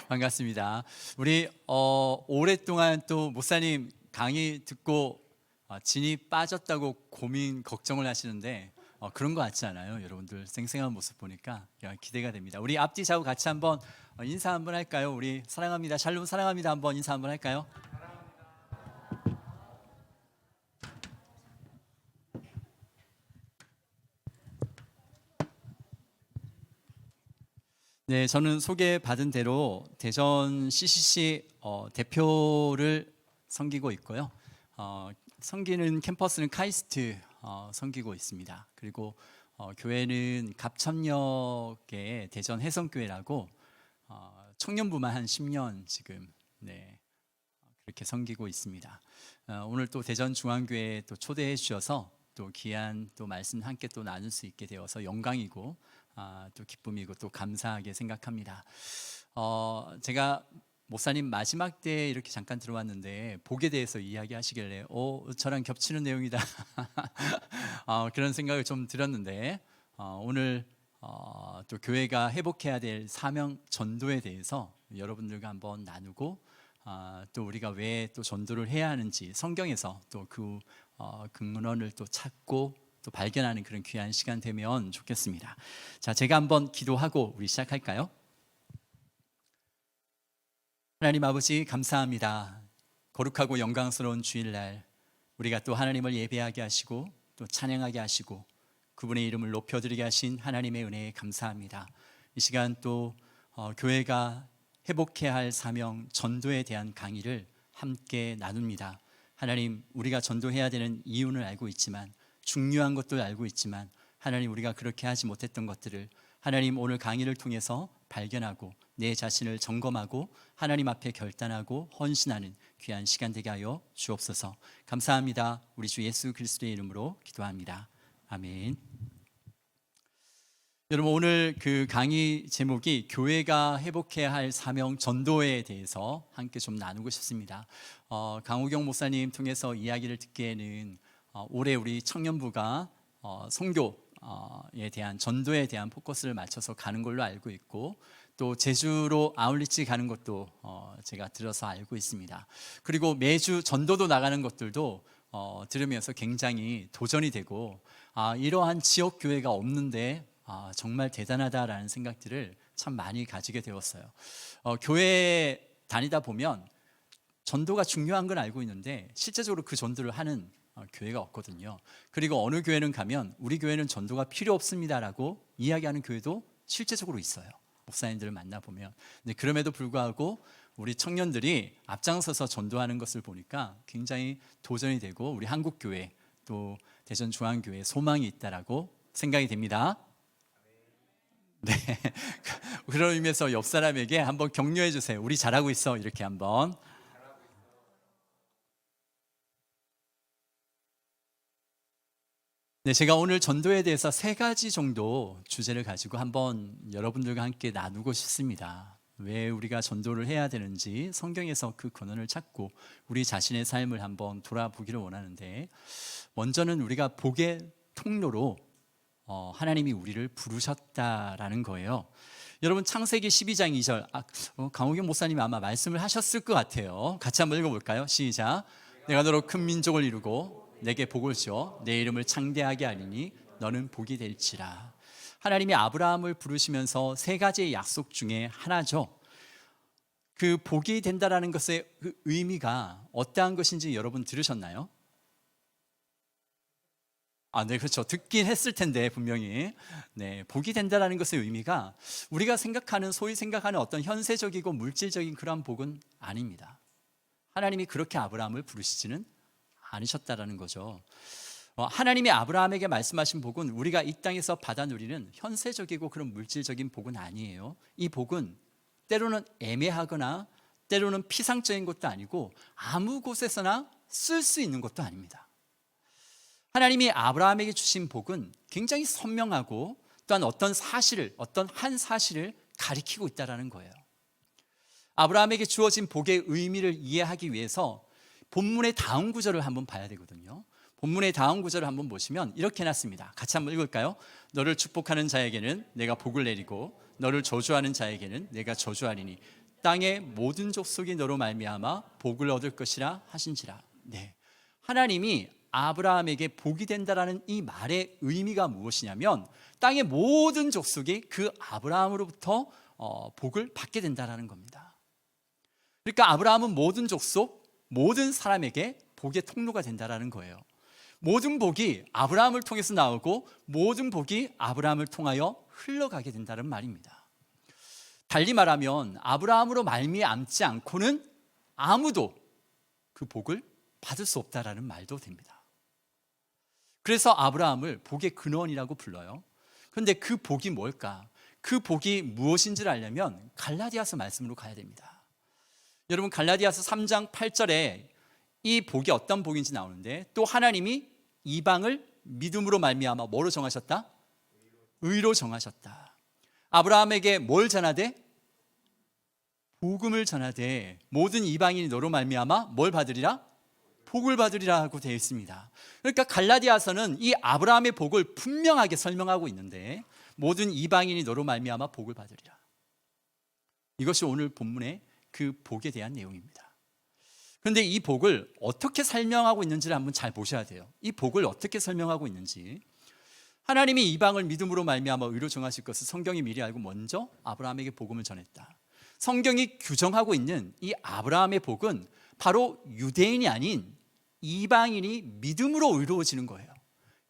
반갑습니다. 우리 오랫동안 또 목사님 강의 듣고 진이 빠졌다고 고민 걱정을 하시는데 그런 거 같지 않아요? 여러분들 생생한 모습 보니까 기대가 됩니다. 우리 앞뒤 좌우 같이 한번 인사 한번 할까요? 우리 사랑합니다. 샬롬 사랑합니다. 한번 인사 한번 할까요? 네, 저는 소개받은 대로 대전 CCC 대표를 섬기고 있고요. 섬기는 캠퍼스는 카이스트 섬기고 있습니다. 그리고 교회는 갑천역의 대전 해성교회라고 청년부만 한 10년 지금 그렇게 섬기고 있습니다. 오늘 또 대전 중앙교회에 또 초대해 주셔서 또 귀한 또 말씀 함께 또 나눌 수 있게 되어서 영광이고 또 기쁨이고 또 감사하게 생각합니다. 제가 목사님 마지막 때 이렇게 잠깐 들어왔는데 복에 대해서 이야기하시길래 저랑 겹치는 내용이다 그런 생각을 좀 들었는데 오늘 또 교회가 회복해야 될 사명 전도에 대해서 여러분들과 한번 나누고 또 우리가 왜 또 전도를 해야 하는지 성경에서 또 그 근원을 또 찾고 또 발견하는 그런 귀한 시간 되면 좋겠습니다. 자, 제가 한번 기도하고 우리 시작할까요? 하나님 아버지 감사합니다. 거룩하고 영광스러운 주일날 우리가 또 하나님을 예배하게 하시고 또 찬양하게 하시고 그분의 이름을 높여드리게 하신 하나님의 은혜에 감사합니다. 이 시간 또 교회가 회복해야 할 사명 전도에 대한 강의를 함께 나눕니다. 하나님, 우리가 전도해야 되는 이유는 알고 있지만 중요한 것도 알고 있지만 하나님, 우리가 그렇게 하지 못했던 것들을 하나님 오늘 강의를 통해서 발견하고 내 자신을 점검하고 하나님 앞에 결단하고 헌신하는 귀한 시간 되게 하여 주옵소서. 감사합니다. 우리 주 예수 그리스도의 이름으로 기도합니다. 아멘. 여러분, 오늘 그 강의 제목이 교회가 회복해야 할 사명 전도에 대해서 함께 좀 나누고 싶습니다. 강우경 목사님 통해서 이야기를 듣기에는 올해 우리 청년부가 선교에 대한 전도에 대한 포커스를 맞춰서 가는 걸로 알고 있고 또 제주로 아울리치 가는 것도 제가 들어서 알고 있습니다. 그리고 매주 전도도 나가는 것들도 들으면서 굉장히 도전이 되고 이러한 지역 교회가 없는데 정말 대단하다라는 생각들을 참 많이 가지게 되었어요. 교회에 다니다 보면 전도가 중요한 건 알고 있는데 실제적으로 그 전도를 하는 교회가 없거든요. 그리고 어느 교회는 가면 우리 교회는 전도가 필요 없습니다라고 이야기하는 교회도 실제적으로 있어요. 목사님들을 만나보면. 근데 그럼에도 불구하고 우리 청년들이 앞장서서 전도하는 것을 보니까 굉장히 도전이 되고 우리 한국교회 또 대전중앙교회에 소망이 있다라고 생각이 됩니다. 네, 그런 의미에서 옆 사람에게 한번 격려해 주세요. 우리 잘하고 있어. 이렇게 한번. 네, 제가 오늘 전도에 대해서 3가지 정도 주제를 가지고 한번 여러분들과 함께 나누고 싶습니다. 왜 우리가 전도를 해야 되는지 성경에서 그 근원을 찾고 우리 자신의 삶을 한번 돌아보기를 원하는데, 먼저는 우리가 복의 통로로 하나님이 우리를 부르셨다라는 거예요. 여러분, 창세기 12장 2절 강호경 목사님이 아마 말씀을 하셨을 것 같아요. 같이 한번 읽어볼까요? 시작. 내가 너로 큰 민족을 이루고 내게 복을 주어 내 이름을 창대하게 하리니 너는 복이 될지라. 하나님이 아브라함을 부르시면서 3가지의 약속 중에 하나죠. 그 복이 된다라는 것의 그 의미가 어떠한 것인지 여러분 들으셨나요? 네, 그렇죠. 듣긴 했을 텐데 분명히. 네, 복이 된다라는 것의 의미가 우리가 소위 생각하는 어떤 현세적이고 물질적인 그런 복은 아닙니다. 하나님이 그렇게 아브라함을 부르시지는 않으셨다라는 거죠. 하나님이 아브라함에게 말씀하신 복은 우리가 이 땅에서 받아 누리는 현세적이고 그런 물질적인 복은 아니에요. 이 복은 때로는 애매하거나 때로는 피상적인 것도 아니고 아무 곳에서나 쓸 수 있는 것도 아닙니다. 하나님이 아브라함에게 주신 복은 굉장히 선명하고 또한 어떤 한 사실을 가리키고 있다는 거예요. 아브라함에게 주어진 복의 의미를 이해하기 위해서 본문의 다음 구절을 한번 봐야 되거든요. 본문의 다음 구절을 한번 보시면 이렇게 해놨습니다. 같이 한번 읽을까요? 너를 축복하는 자에게는 내가 복을 내리고 너를 저주하는 자에게는 내가 저주하리니 땅의 모든 족속이 너로 말미암아 복을 얻을 것이라 하신지라. 네, 하나님이 아브라함에게 복이 된다라는 이 말의 의미가 무엇이냐면 땅의 모든 족속이 그 아브라함으로부터 복을 받게 된다라는 겁니다. 그러니까 아브라함은 모든 족속, 모든 사람에게 복의 통로가 된다라는 거예요. 모든 복이 아브라함을 통해서 나오고 모든 복이 아브라함을 통하여 흘러가게 된다는 말입니다. 달리 말하면 아브라함으로 말미암지 않고는 아무도 그 복을 받을 수 없다라는 말도 됩니다. 그래서 아브라함을 복의 근원이라고 불러요. 그런데 그 복이 뭘까? 그 복이 무엇인지를 알려면 갈라디아서 말씀으로 가야 됩니다. 여러분, 갈라디아서 3장 8절에 이 복이 어떤 복인지 나오는데, 또 하나님이 이방을 믿음으로 말미암아 뭐로 정하셨다? 의로 정하셨다. 아브라함에게 뭘 전하되? 복음을 전하되 모든 이방인이 너로 말미암아 뭘 받으리라? 복을 받으리라 하고 되어 있습니다. 그러니까 갈라디아서는 이 아브라함의 복을 분명하게 설명하고 있는데, 모든 이방인이 너로 말미암아 복을 받으리라. 이것이 오늘 본문의 그 복에 대한 내용입니다. 그런데 이 복을 어떻게 설명하고 있는지를 한번 잘 보셔야 돼요. 이 복을 어떻게 설명하고 있는지. 하나님이 이방을 믿음으로 말미암아 의로 정하실 것을 성경이 미리 알고 먼저 아브라함에게 복음을 전했다. 성경이 규정하고 있는 이 아브라함의 복은 바로 유대인이 아닌 이방인이 믿음으로 의로워지는 거예요.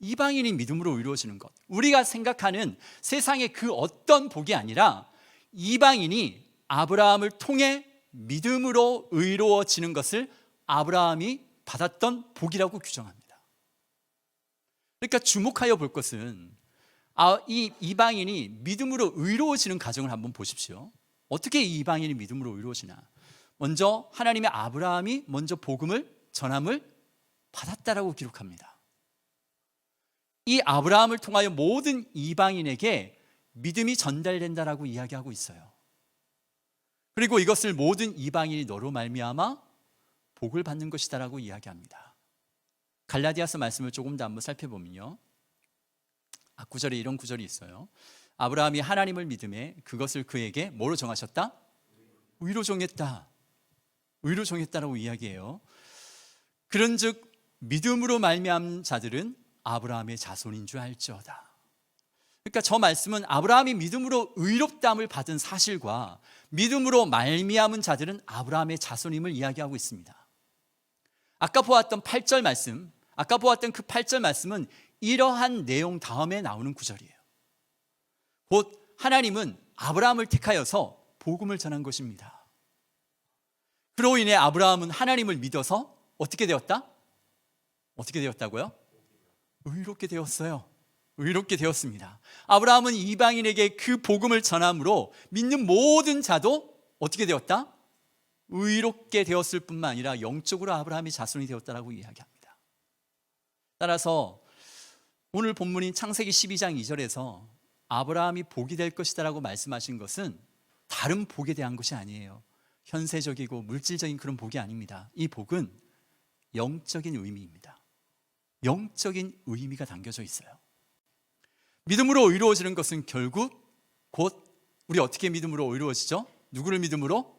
이방인이 믿음으로 의로워지는 것. 우리가 생각하는 세상의 그 어떤 복이 아니라 이방인이 아브라함을 통해 믿음으로 의로워지는 것을 아브라함이 받았던 복이라고 규정합니다. 그러니까 주목하여 볼 것은 이 이방인이 믿음으로 의로워지는 과정을 한번 보십시오. 어떻게 이 이방인이 믿음으로 의로워지나? 먼저 하나님의 아브라함이 먼저 복음을 전함을 받았다라고 기록합니다. 이 아브라함을 통하여 모든 이방인에게 믿음이 전달된다라고 이야기하고 있어요. 그리고 이것을 모든 이방인이 너로 말미암아 복을 받는 것이다라고 이야기합니다. 갈라디아서 말씀을 조금 더 한번 살펴보면요, 앞구절에 이런 구절이 있어요. 아브라함이 하나님을 믿음에 그것을 그에게 뭐로 정하셨다? 의로 정했다. 의로 정했다라고 이야기해요. 그런즉 믿음으로 말미암은 자들은 아브라함의 자손인 줄 알지어다. 그러니까 저 말씀은 아브라함이 믿음으로 의롭다함을 받은 사실과 믿음으로 말미암은 자들은 아브라함의 자손임을 이야기하고 있습니다. 아까 보았던 8절 말씀, 아까 보았던 그 8절 말씀은 이러한 내용 다음에 나오는 구절이에요. 곧 하나님은 아브라함을 택하여서 복음을 전한 것입니다. 그로 인해 아브라함은 하나님을 믿어서 어떻게 되었다? 어떻게 되었다고요? 의롭게 되었어요. 의롭게 되었습니다. 아브라함은 이방인에게 그 복음을 전함으로 믿는 모든 자도 어떻게 되었다? 의롭게 되었을 뿐만 아니라 영적으로 아브라함이 자손이 되었다라고 이야기합니다. 따라서 오늘 본문인 창세기 12장 2절에서 아브라함이 복이 될 것이다라고 말씀하신 것은 다른 복에 대한 것이 아니에요. 현세적이고 물질적인 그런 복이 아닙니다. 이 복은 영적인 의미입니다. 영적인 의미가 담겨져 있어요. 믿음으로 의로워지는 것은 결국 곧 우리 어떻게 믿음으로 의로워지죠? 누구를 믿음으로?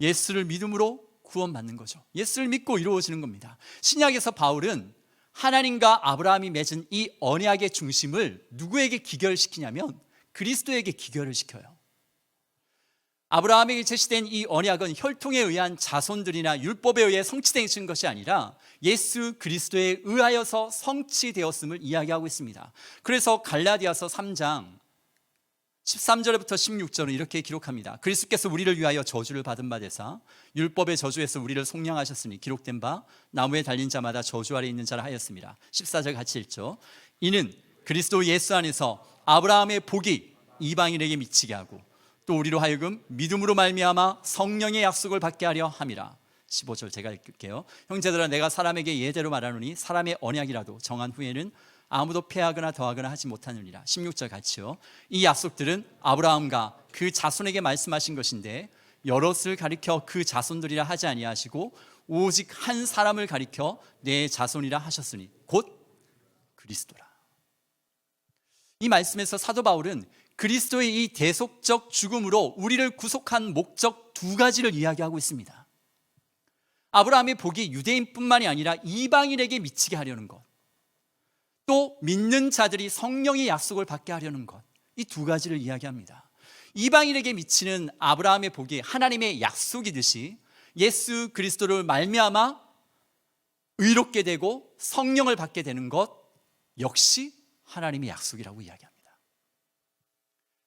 예수를 믿음으로 구원받는 거죠. 예수를 믿고 의로워지는 겁니다. 신약에서 바울은 하나님과 아브라함이 맺은 이 언약의 중심을 누구에게 기결시키냐면 그리스도에게 기결을 시켜요. 아브라함에게 제시된 이 언약은 혈통에 의한 자손들이나 율법에 의해 성취되신 것이 아니라 예수 그리스도에 의하여서 성취되었음을 이야기하고 있습니다. 그래서 갈라디아서 3장 13절부터 16절은 이렇게 기록합니다. 그리스도께서 우리를 위하여 저주를 받은 바 되사 율법의 저주에서 우리를 속량하셨으니 기록된 바 나무에 달린 자마다 저주 아래 있는 자라 하였습니다. 14절 같이 읽죠. 이는 그리스도 예수 안에서 아브라함의 복이 이방인에게 미치게 하고 또 우리로 하여금 믿음으로 말미암아 성령의 약속을 받게 하려 함이라. 15절 제가 읽을게요. 형제들아 내가 사람에게 예대로 말하노니 사람의 언약이라도 정한 후에는 아무도 패하거나 더하거나 하지 못하느니라. 16절 같이요. 이 약속들은 아브라함과 그 자손에게 말씀하신 것인데 여럿을 가리켜 그 자손들이라 하지 아니하시고 오직 한 사람을 가리켜 내 자손이라 하셨으니 곧 그리스도라. 이 말씀에서 사도 바울은 그리스도의 이 대속적 죽음으로 우리를 구속한 목적 두 가지를 이야기하고 있습니다. 아브라함의 복이 유대인뿐만이 아니라 이방인에게 미치게 하려는 것, 또 믿는 자들이 성령의 약속을 받게 하려는 것, 이 두 가지를 이야기합니다. 이방인에게 미치는 아브라함의 복이 하나님의 약속이듯이 예수 그리스도를 말미암아 의롭게 되고 성령을 받게 되는 것 역시 하나님의 약속이라고 이야기합니다.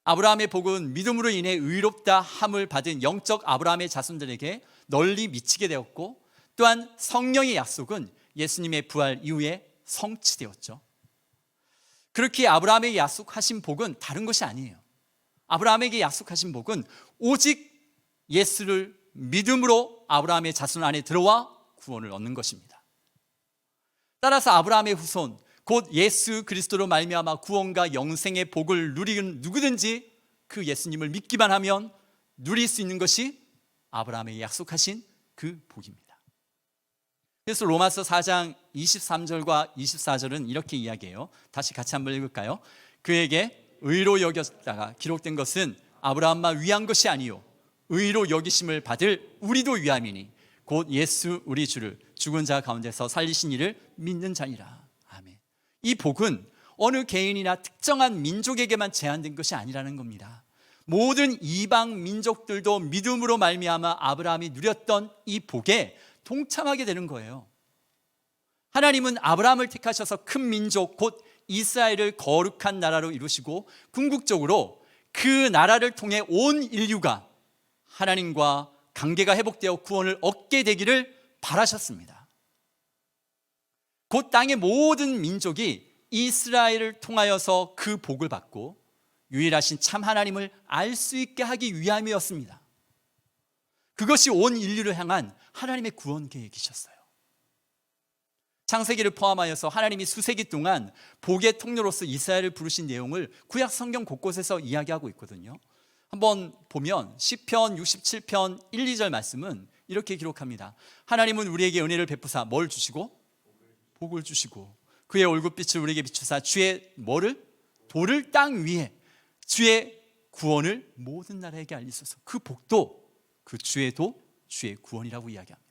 아브라함의 복은 믿음으로 인해 의롭다 함을 받은 영적 아브라함의 자손들에게 널리 미치게 되었고, 또한 성령의 약속은 예수님의 부활 이후에 성취되었죠. 그렇게 아브라함에게 약속하신 복은 다른 것이 아니에요. 아브라함에게 약속하신 복은 오직 예수를 믿음으로 아브라함의 자손 안에 들어와 구원을 얻는 것입니다. 따라서 아브라함의 후손, 곧 예수 그리스도로 말미암아 구원과 영생의 복을 누리는 누구든지 그 예수님을 믿기만 하면 누릴 수 있는 것이 아브라함에게 약속하신 그 복입니다. 그래서 로마서 4장 23절과 24절은 이렇게 이야기해요. 다시 같이 한번 읽을까요? 그에게 의로 여겼다가 기록된 것은 아브라함만 위한 것이 아니요 의로 여기심을 받을 우리도 위함이니 곧 예수 우리 주를 죽은 자 가운데서 살리신 이를 믿는 자니라. 아멘. 이 복은 어느 개인이나 특정한 민족에게만 제한된 것이 아니라는 겁니다. 모든 이방 민족들도 믿음으로 말미암아 아브라함이 누렸던 이 복에 동참하게 되는 거예요. 하나님은 아브라함을 택하셔서 큰 민족 곧 이스라엘을 거룩한 나라로 이루시고 궁극적으로 그 나라를 통해 온 인류가 하나님과 관계가 회복되어 구원을 얻게 되기를 바라셨습니다. 곧 땅의 모든 민족이 이스라엘을 통하여서 그 복을 받고 유일하신 참 하나님을 알 수 있게 하기 위함이었습니다. 그것이 온 인류를 향한 하나님의 구원 계획이셨어요. 창세기를 포함하여서 하나님이 수세기 동안 복의 통로로서 이스라엘을 부르신 내용을 구약 성경 곳곳에서 이야기하고 있거든요. 한번 보면 시편 67편 1, 2절 말씀은 이렇게 기록합니다. 하나님은 우리에게 은혜를 베푸사 뭘 주시고? 복을 주시고 그의 얼굴빛을 우리에게 비추사 주의 뭐를? 도를 땅 위에 주의 구원을 모든 나라에게 알리소서. 그 복도 그 주의 도, 주의 구원이라고 이야기합니다.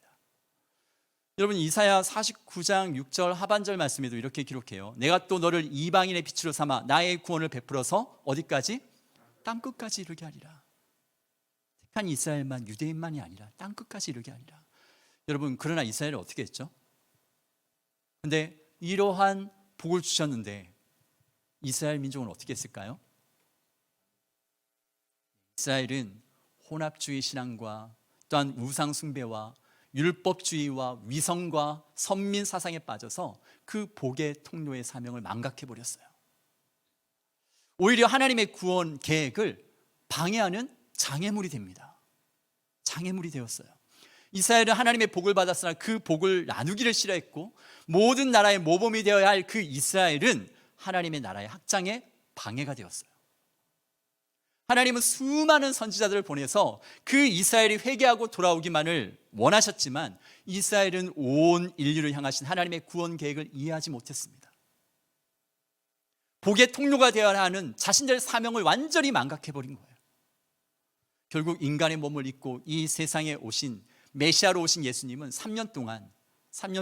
여러분 이사야 49장 6절 하반절 말씀에도 이렇게 기록해요. 내가 또 너를 이방인의 빛으로 삼아 나의 구원을 베풀어서 어디까지? 땅끝까지 이르게 하리라. 택한 이스라엘만, 유대인만이 아니라 땅끝까지 이르게 하리라. 여러분 그러나 이스라엘은 어떻게 했죠? 근데 이러한 복을 주셨는데 이스라엘 민족은 어떻게 했을까요? 이스라엘은 혼합주의 신앙과 또한 우상 숭배와 율법주의와 위선과 선민 사상에 빠져서 그 복의 통로의 사명을 망각해버렸어요. 오히려 하나님의 구원 계획을 방해하는 장애물이 됩니다. 장애물이 되었어요. 이스라엘은 하나님의 복을 받았으나 그 복을 나누기를 싫어했고 모든 나라의 모범이 되어야 할 그 이스라엘은 하나님의 나라의 확장에 방해가 되었어요. 하나님은 수많은 선지자들을 보내서 그 이스라엘이 회개하고 돌아오기만을 원하셨지만 이스라엘은 온 인류를 향하신 하나님의 구원 계획을 이해하지 못했습니다. 복의 통로가 되어야 하는 자신들의 사명을 완전히 망각해버린 거예요. 결국 인간의 몸을 입고 이 세상에 오신 메시아로 오신 예수님은 3년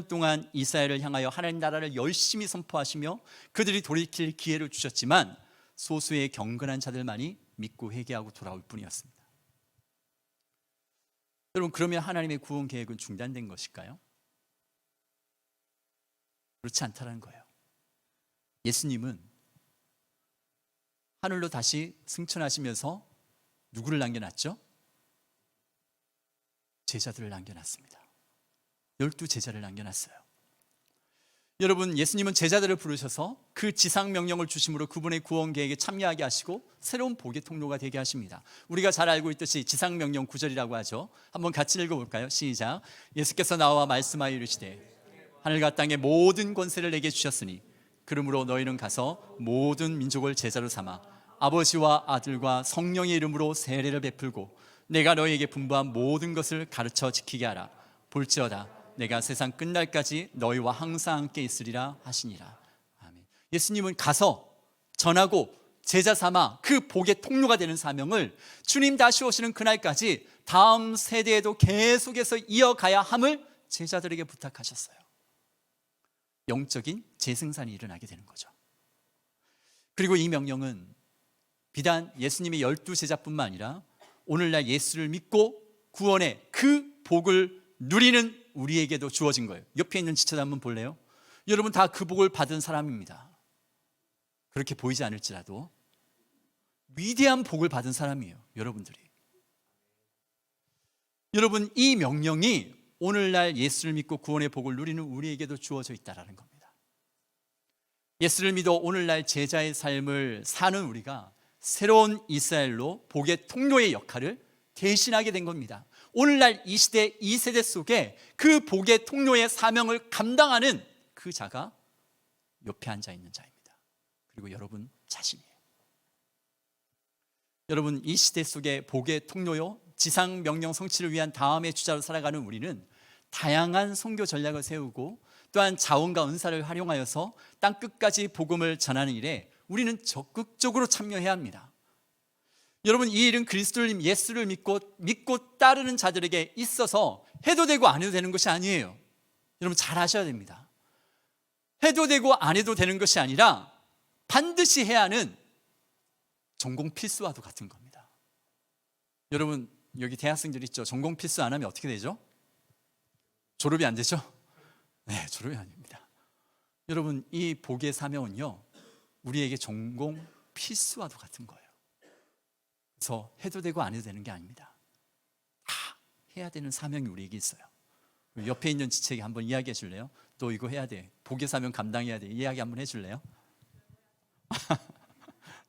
동안 이스라엘을 향하여 하나님 나라를 열심히 선포하시며 그들이 돌이킬 기회를 주셨지만 소수의 경건한 자들만이 믿고 회개하고 돌아올 뿐이었습니다. 여러분 그러면 하나님의 구원 계획은 중단된 것일까요? 그렇지 않다는 거예요. 예수님은 하늘로 다시 승천하시면서 누구를 남겨놨죠? 제자들을 남겨놨습니다. 12 제자를 남겨놨어요. 여러분 예수님은 제자들을 부르셔서 그 지상 명령을 주심으로 그분의 구원 계획에 참여하게 하시고 새로운 복의 통로가 되게 하십니다. 우리가 잘 알고 있듯이 지상 명령 9절이라고 하죠. 한번 같이 읽어볼까요? 시작. 예수께서 나와 말씀하여 이르시되 하늘과 땅의 모든 권세를 내게 주셨으니 그러므로 너희는 가서 모든 민족을 제자로 삼아 아버지와 아들과 성령의 이름으로 세례를 베풀고 내가 너희에게 분부한 모든 것을 가르쳐 지키게 하라. 볼지어다 내가 세상 끝날까지 너희와 항상 함께 있으리라 하시니라. 아멘. 예수님은 가서 전하고 제자 삼아 그 복의 통로가 되는 사명을 주님 다시 오시는 그날까지 다음 세대에도 계속해서 이어가야 함을 제자들에게 부탁하셨어요. 영적인 재생산이 일어나게 되는 거죠. 그리고 이 명령은 비단 예수님의 12제자뿐만 아니라 오늘날 예수를 믿고 구원의 그 복을 누리는 우리에게도 주어진 거예요. 옆에 있는 지체들 한번 볼래요? 여러분 다 그 복을 받은 사람입니다. 그렇게 보이지 않을지라도 위대한 복을 받은 사람이에요. 여러분들이. 여러분 이 명령이 오늘날 예수를 믿고 구원의 복을 누리는 우리에게도 주어져 있다는 겁니다. 예수를 믿어 오늘날 제자의 삶을 사는 우리가 새로운 이스라엘로 복의 통로의 역할을 대신하게 된 겁니다. 오늘날 이 시대, 이 세대 속에 그 복의 통로의 사명을 감당하는 그 자가 옆에 앉아 있는 자입니다. 그리고 여러분 자신이에요. 여러분 이 시대 속에 복의 통로요, 지상 명령 성취를 위한 다음의 주자로 살아가는 우리는 다양한 선교 전략을 세우고 또한 자원과 은사를 활용하여서 땅 끝까지 복음을 전하는 일에 우리는 적극적으로 참여해야 합니다. 여러분 이 일은 그리스도를 예수를 믿고 따르는 자들에게 있어서 해도 되고 안 해도 되는 것이 아니에요. 여러분 잘 아셔야 됩니다. 해도 되고 안 해도 되는 것이 아니라 반드시 해야 하는 전공 필수와도 같은 겁니다. 여러분 여기 대학생들 있죠? 전공 필수 안 하면 어떻게 되죠? 졸업이 안 되죠? 네, 졸업이 아닙니다. 여러분 이 복의 사명은요 우리에게 전공 필수와도 같은 거예요. 그래서 해도 되고 안 해도 되는 게 아닙니다. 다 해야 되는 사명이 우리에게 있어요. 옆에 있는 지체에게 한번 이야기해 줄래요? 너 이거 해야 돼. 복의 사명 감당해야 돼. 이야기 한번 해 줄래요?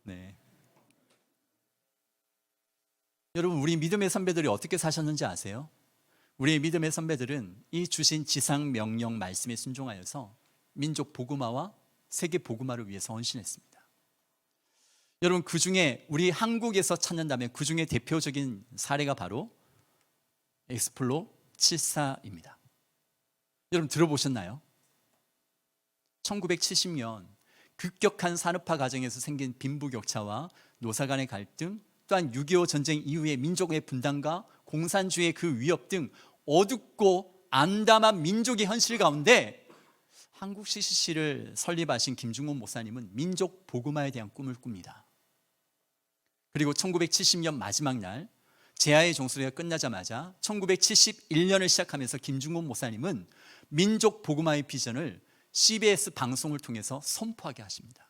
네. 여러분 우리 믿음의 선배들이 어떻게 사셨는지 아세요? 우리의 믿음의 선배들은 이 주신 지상 명령 말씀에 순종하여서 민족 복음화와 세계 복음화를 위해서 헌신했습니다. 여러분 그 중에 우리 한국에서 찾는다면 그 중에 대표적인 사례가 바로 엑스플로 74입니다. 여러분 들어보셨나요? 1970년 급격한 산업화 과정에서 생긴 빈부격차와 노사 간의 갈등, 또한 6.25 전쟁 이후의 민족의 분단과 공산주의의 그 위협 등 어둡고 암담한 민족의 현실 가운데 한국 CCC를 설립하신 김중곤 목사님은 민족 복음화에 대한 꿈을 꿉니다. 그리고 1970년 마지막 날 제아의 종소리가 끝나자마자 1971년을 시작하면서 김중곤 목사님은 민족 복음화의 비전을 CBS 방송을 통해서 선포하게 하십니다.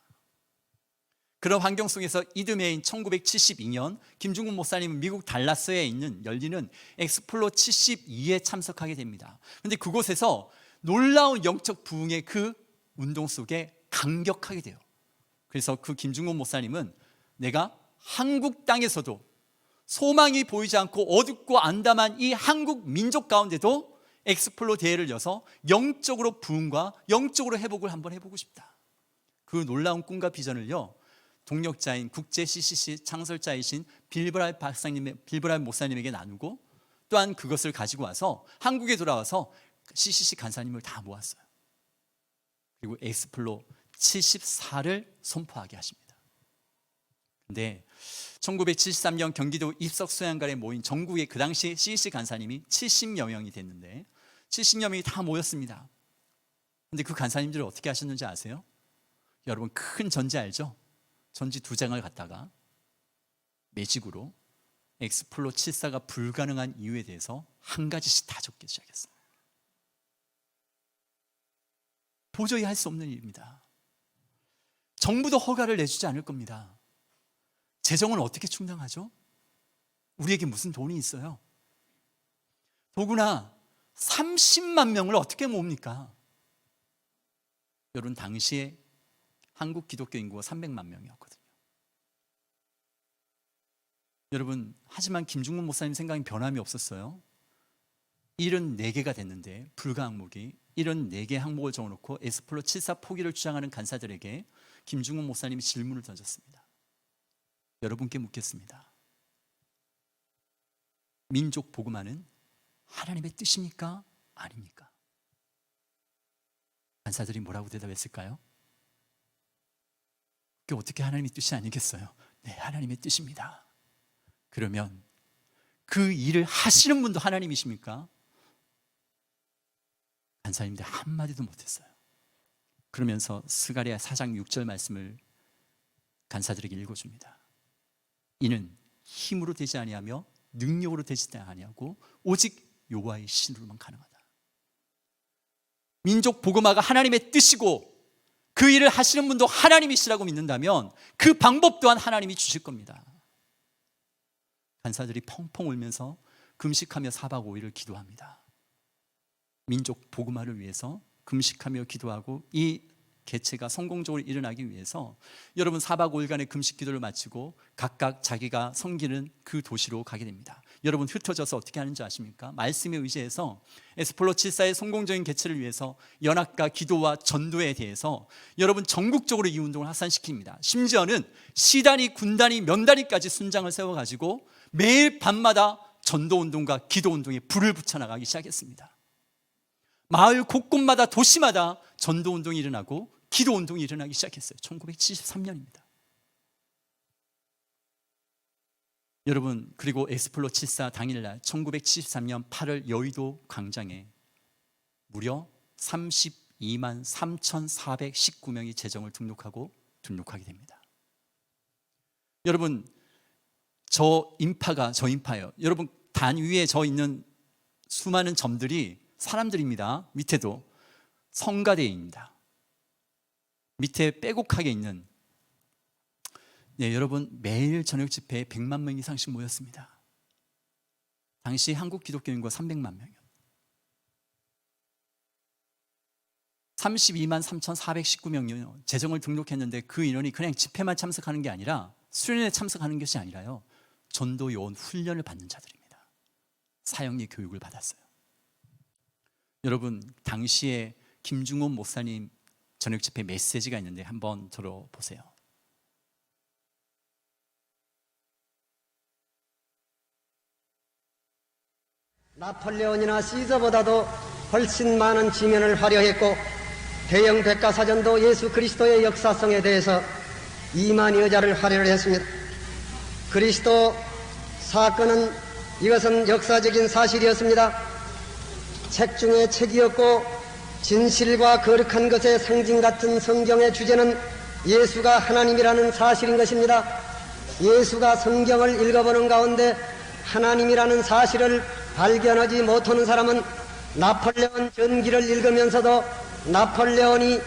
그런 환경 속에서 이듬해인 1972년 김중곤 목사님은 미국 달라스에 있는 열리는 엑스플로 72에 참석하게 됩니다. 그런데 그곳에서 놀라운 영적 부흥의 그 운동 속에 감격하게 돼요. 그래서 그 김중곤 목사님은 내가 한국 땅에서도 소망이 보이지 않고 어둡고 암담한 이 한국 민족 가운데도 엑스플로 대회를 여서 영적으로 부흥과 영적으로 회복을 한번 해보고 싶다. 그 놀라운 꿈과 비전을요 동력자인 국제 CCC 창설자이신 빌브라이 목사님에게 나누고 또한 그것을 가지고 와서 한국에 돌아와서 CCC 간사님을 다 모았어요. 그리고 엑스플로 74를 선포하게 하십니다. 근데 1973년 경기도 입석수양관에 모인 전국의 그 당시 CCC 간사님이 70여 명이 됐는데 70여 명이 다 모였습니다. 근데 그 간사님들을 어떻게 하셨는지 아세요? 여러분 큰 전지 알죠? 전지 2장을 갖다가 매직으로 엑스플로 74가 불가능한 이유에 대해서 한 가지씩 다 적기 시작했어요. 도저히 할 수 없는 일입니다. 정부도 허가를 내주지 않을 겁니다. 재정은 어떻게 충당하죠? 우리에게 무슨 돈이 있어요? 더구나 30만 명을 어떻게 모읍니까? 여러분 당시에 한국 기독교 인구가 300만 명이었거든요. 여러분 하지만 김중곤 목사님 생각엔 변함이 없었어요. 74개가 됐는데 불가 항목이 74개 항목을 적어놓고 엑스플로 74 포기를 주장하는 간사들에게 김중곤 목사님이 질문을 던졌습니다. 여러분께 묻겠습니다. 민족 복음화는 하나님의 뜻입니까? 아닙니까? 간사들이 뭐라고 대답했을까요? 그게 어떻게 하나님의 뜻이 아니겠어요? 네, 하나님의 뜻입니다. 그러면 그 일을 하시는 분도 하나님이십니까? 간사님들 한마디도 못했어요. 그러면서 스가랴 4장 6절 말씀을 간사들에게 읽어줍니다. 이는 힘으로 되지 아니하며 능력으로 되지 아니하고 오직 여호와의 신으로만 가능하다. 민족 복음화가 하나님의 뜻이고 그 일을 하시는 분도 하나님이시라고 믿는다면 그 방법 또한 하나님이 주실 겁니다. 간사들이 펑펑 울면서 금식하며 4박 5일을 기도합니다. 민족 복음화를 위해서 금식하며 기도하고 이 개체가 성공적으로 일어나기 위해서 여러분 4박 5일간의 금식 기도를 마치고 각각 자기가 섬기는 그 도시로 가게 됩니다. 여러분 흩어져서 어떻게 하는지 아십니까? 말씀에 의지해서 에스폴로 7사의 성공적인 개최를 위해서 연합과 기도와 전도에 대해서 여러분 전국적으로 이 운동을 확산시킵니다. 심지어는 시단위, 군단위, 면단위까지 순장을 세워가지고 매일 밤마다 전도운동과 기도운동에 불을 붙여나가기 시작했습니다. 마을 곳곳마다 도시마다 전도운동이 일어나고 기도운동이 일어나기 시작했어요. 1973년입니다. 여러분, 그리고 에스폴로 7사 당일날 1973년 8월 여의도 광장에 무려 32만 3,419명이 재정을 등록하게 됩니다. 여러분, 저 인파예요. 여러분, 단 위에 저 있는 수많은 점들이 사람들입니다. 밑에도 성가대입니다. 밑에 빼곡하게 있는, 네, 여러분 매일 저녁 집회에 100만 명 이상씩 모였습니다. 당시 한국 기독교 인구가 300만 명이요. 32만 3,419명이요. 재정을 등록했는데 그 인원이 그냥 집회만 참석하는 게 아니라 수련회에 참석하는 것이 아니라요, 전도 요원 훈련을 받는 자들입니다. 사형리 교육을 받았어요. 여러분, 당시에 김중원 목사님 저녁 집회 메시지가 있는데 한번 들어보세요. 나폴레온이나 시저보다도 훨씬 많은 지면을 화려했고 대형 백과사전도 예수 그리스도의 역사성에 대해서 2만여 자를 할애를 했습니다. 그리스도 사건은 이것은 역사적인 사실이었습니다. 책 중에 책이었고 진실과 거룩한 것의 상징 같은 성경의 주제는 예수가 하나님이라는 사실인 것입니다. 예수가 성경을 읽어보는 가운데 하나님이라는 사실을 발견하지 못하는 사람은 나폴레온 전기를 읽으면서도 나폴레온이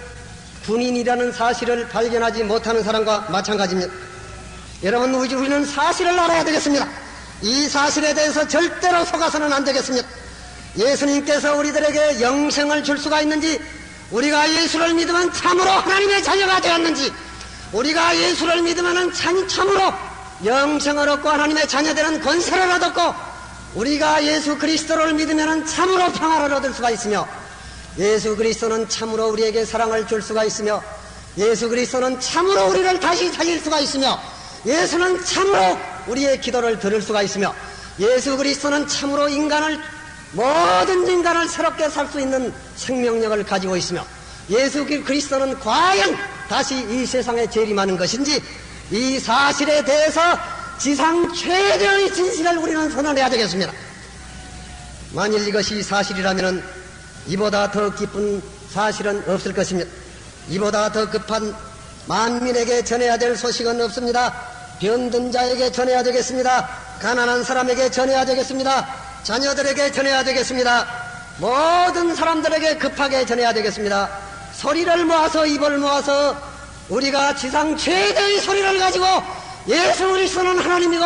군인이라는 사실을 발견하지 못하는 사람과 마찬가지입니다. 여러분, 우리는 사실을 알아야 되겠습니다. 이 사실에 대해서 절대로 속아서는 안 되겠습니다. 예수님께서 우리들에게 영생을 줄 수가 있는지, 우리가 예수를 믿으면 참으로 하나님의 자녀가 되었는지, 우리가 예수를 믿으면 참으로 영생을 얻고 하나님의 자녀되는 권세를 얻었고, 우리가 예수 그리스도를 믿으면 참으로 평화를 얻을 수가 있으며, 예수 그리스도는 참으로 우리에게 사랑을 줄 수가 있으며, 예수 그리스도는 참으로 우리를 다시 살릴 수가 있으며, 예수는 참으로 우리의 기도를 들을 수가 있으며, 예수 그리스도는 참으로 모든 인간을 새롭게 살 수 있는 생명력을 가지고 있으며, 예수 그리스도는 과연 다시 이 세상에 재림하는 것인지, 이 사실에 대해서 지상 최대의 진실을 우리는 선언해야 되겠습니다. 만일 이것이 사실이라면 이보다 더 기쁜 사실은 없을 것입니다. 이보다 더 급한 만민에게 전해야 될 소식은 없습니다. 병든 자에게 전해야 되겠습니다. 가난한 사람에게 전해야 되겠습니다. 자녀들에게 전해야 되겠습니다. 모든 사람들에게 급하게 전해야 되겠습니다. 소리를 모아서, 입을 모아서 우리가 지상 최대의 소리를 가지고 예수 그리스도는 하나님이고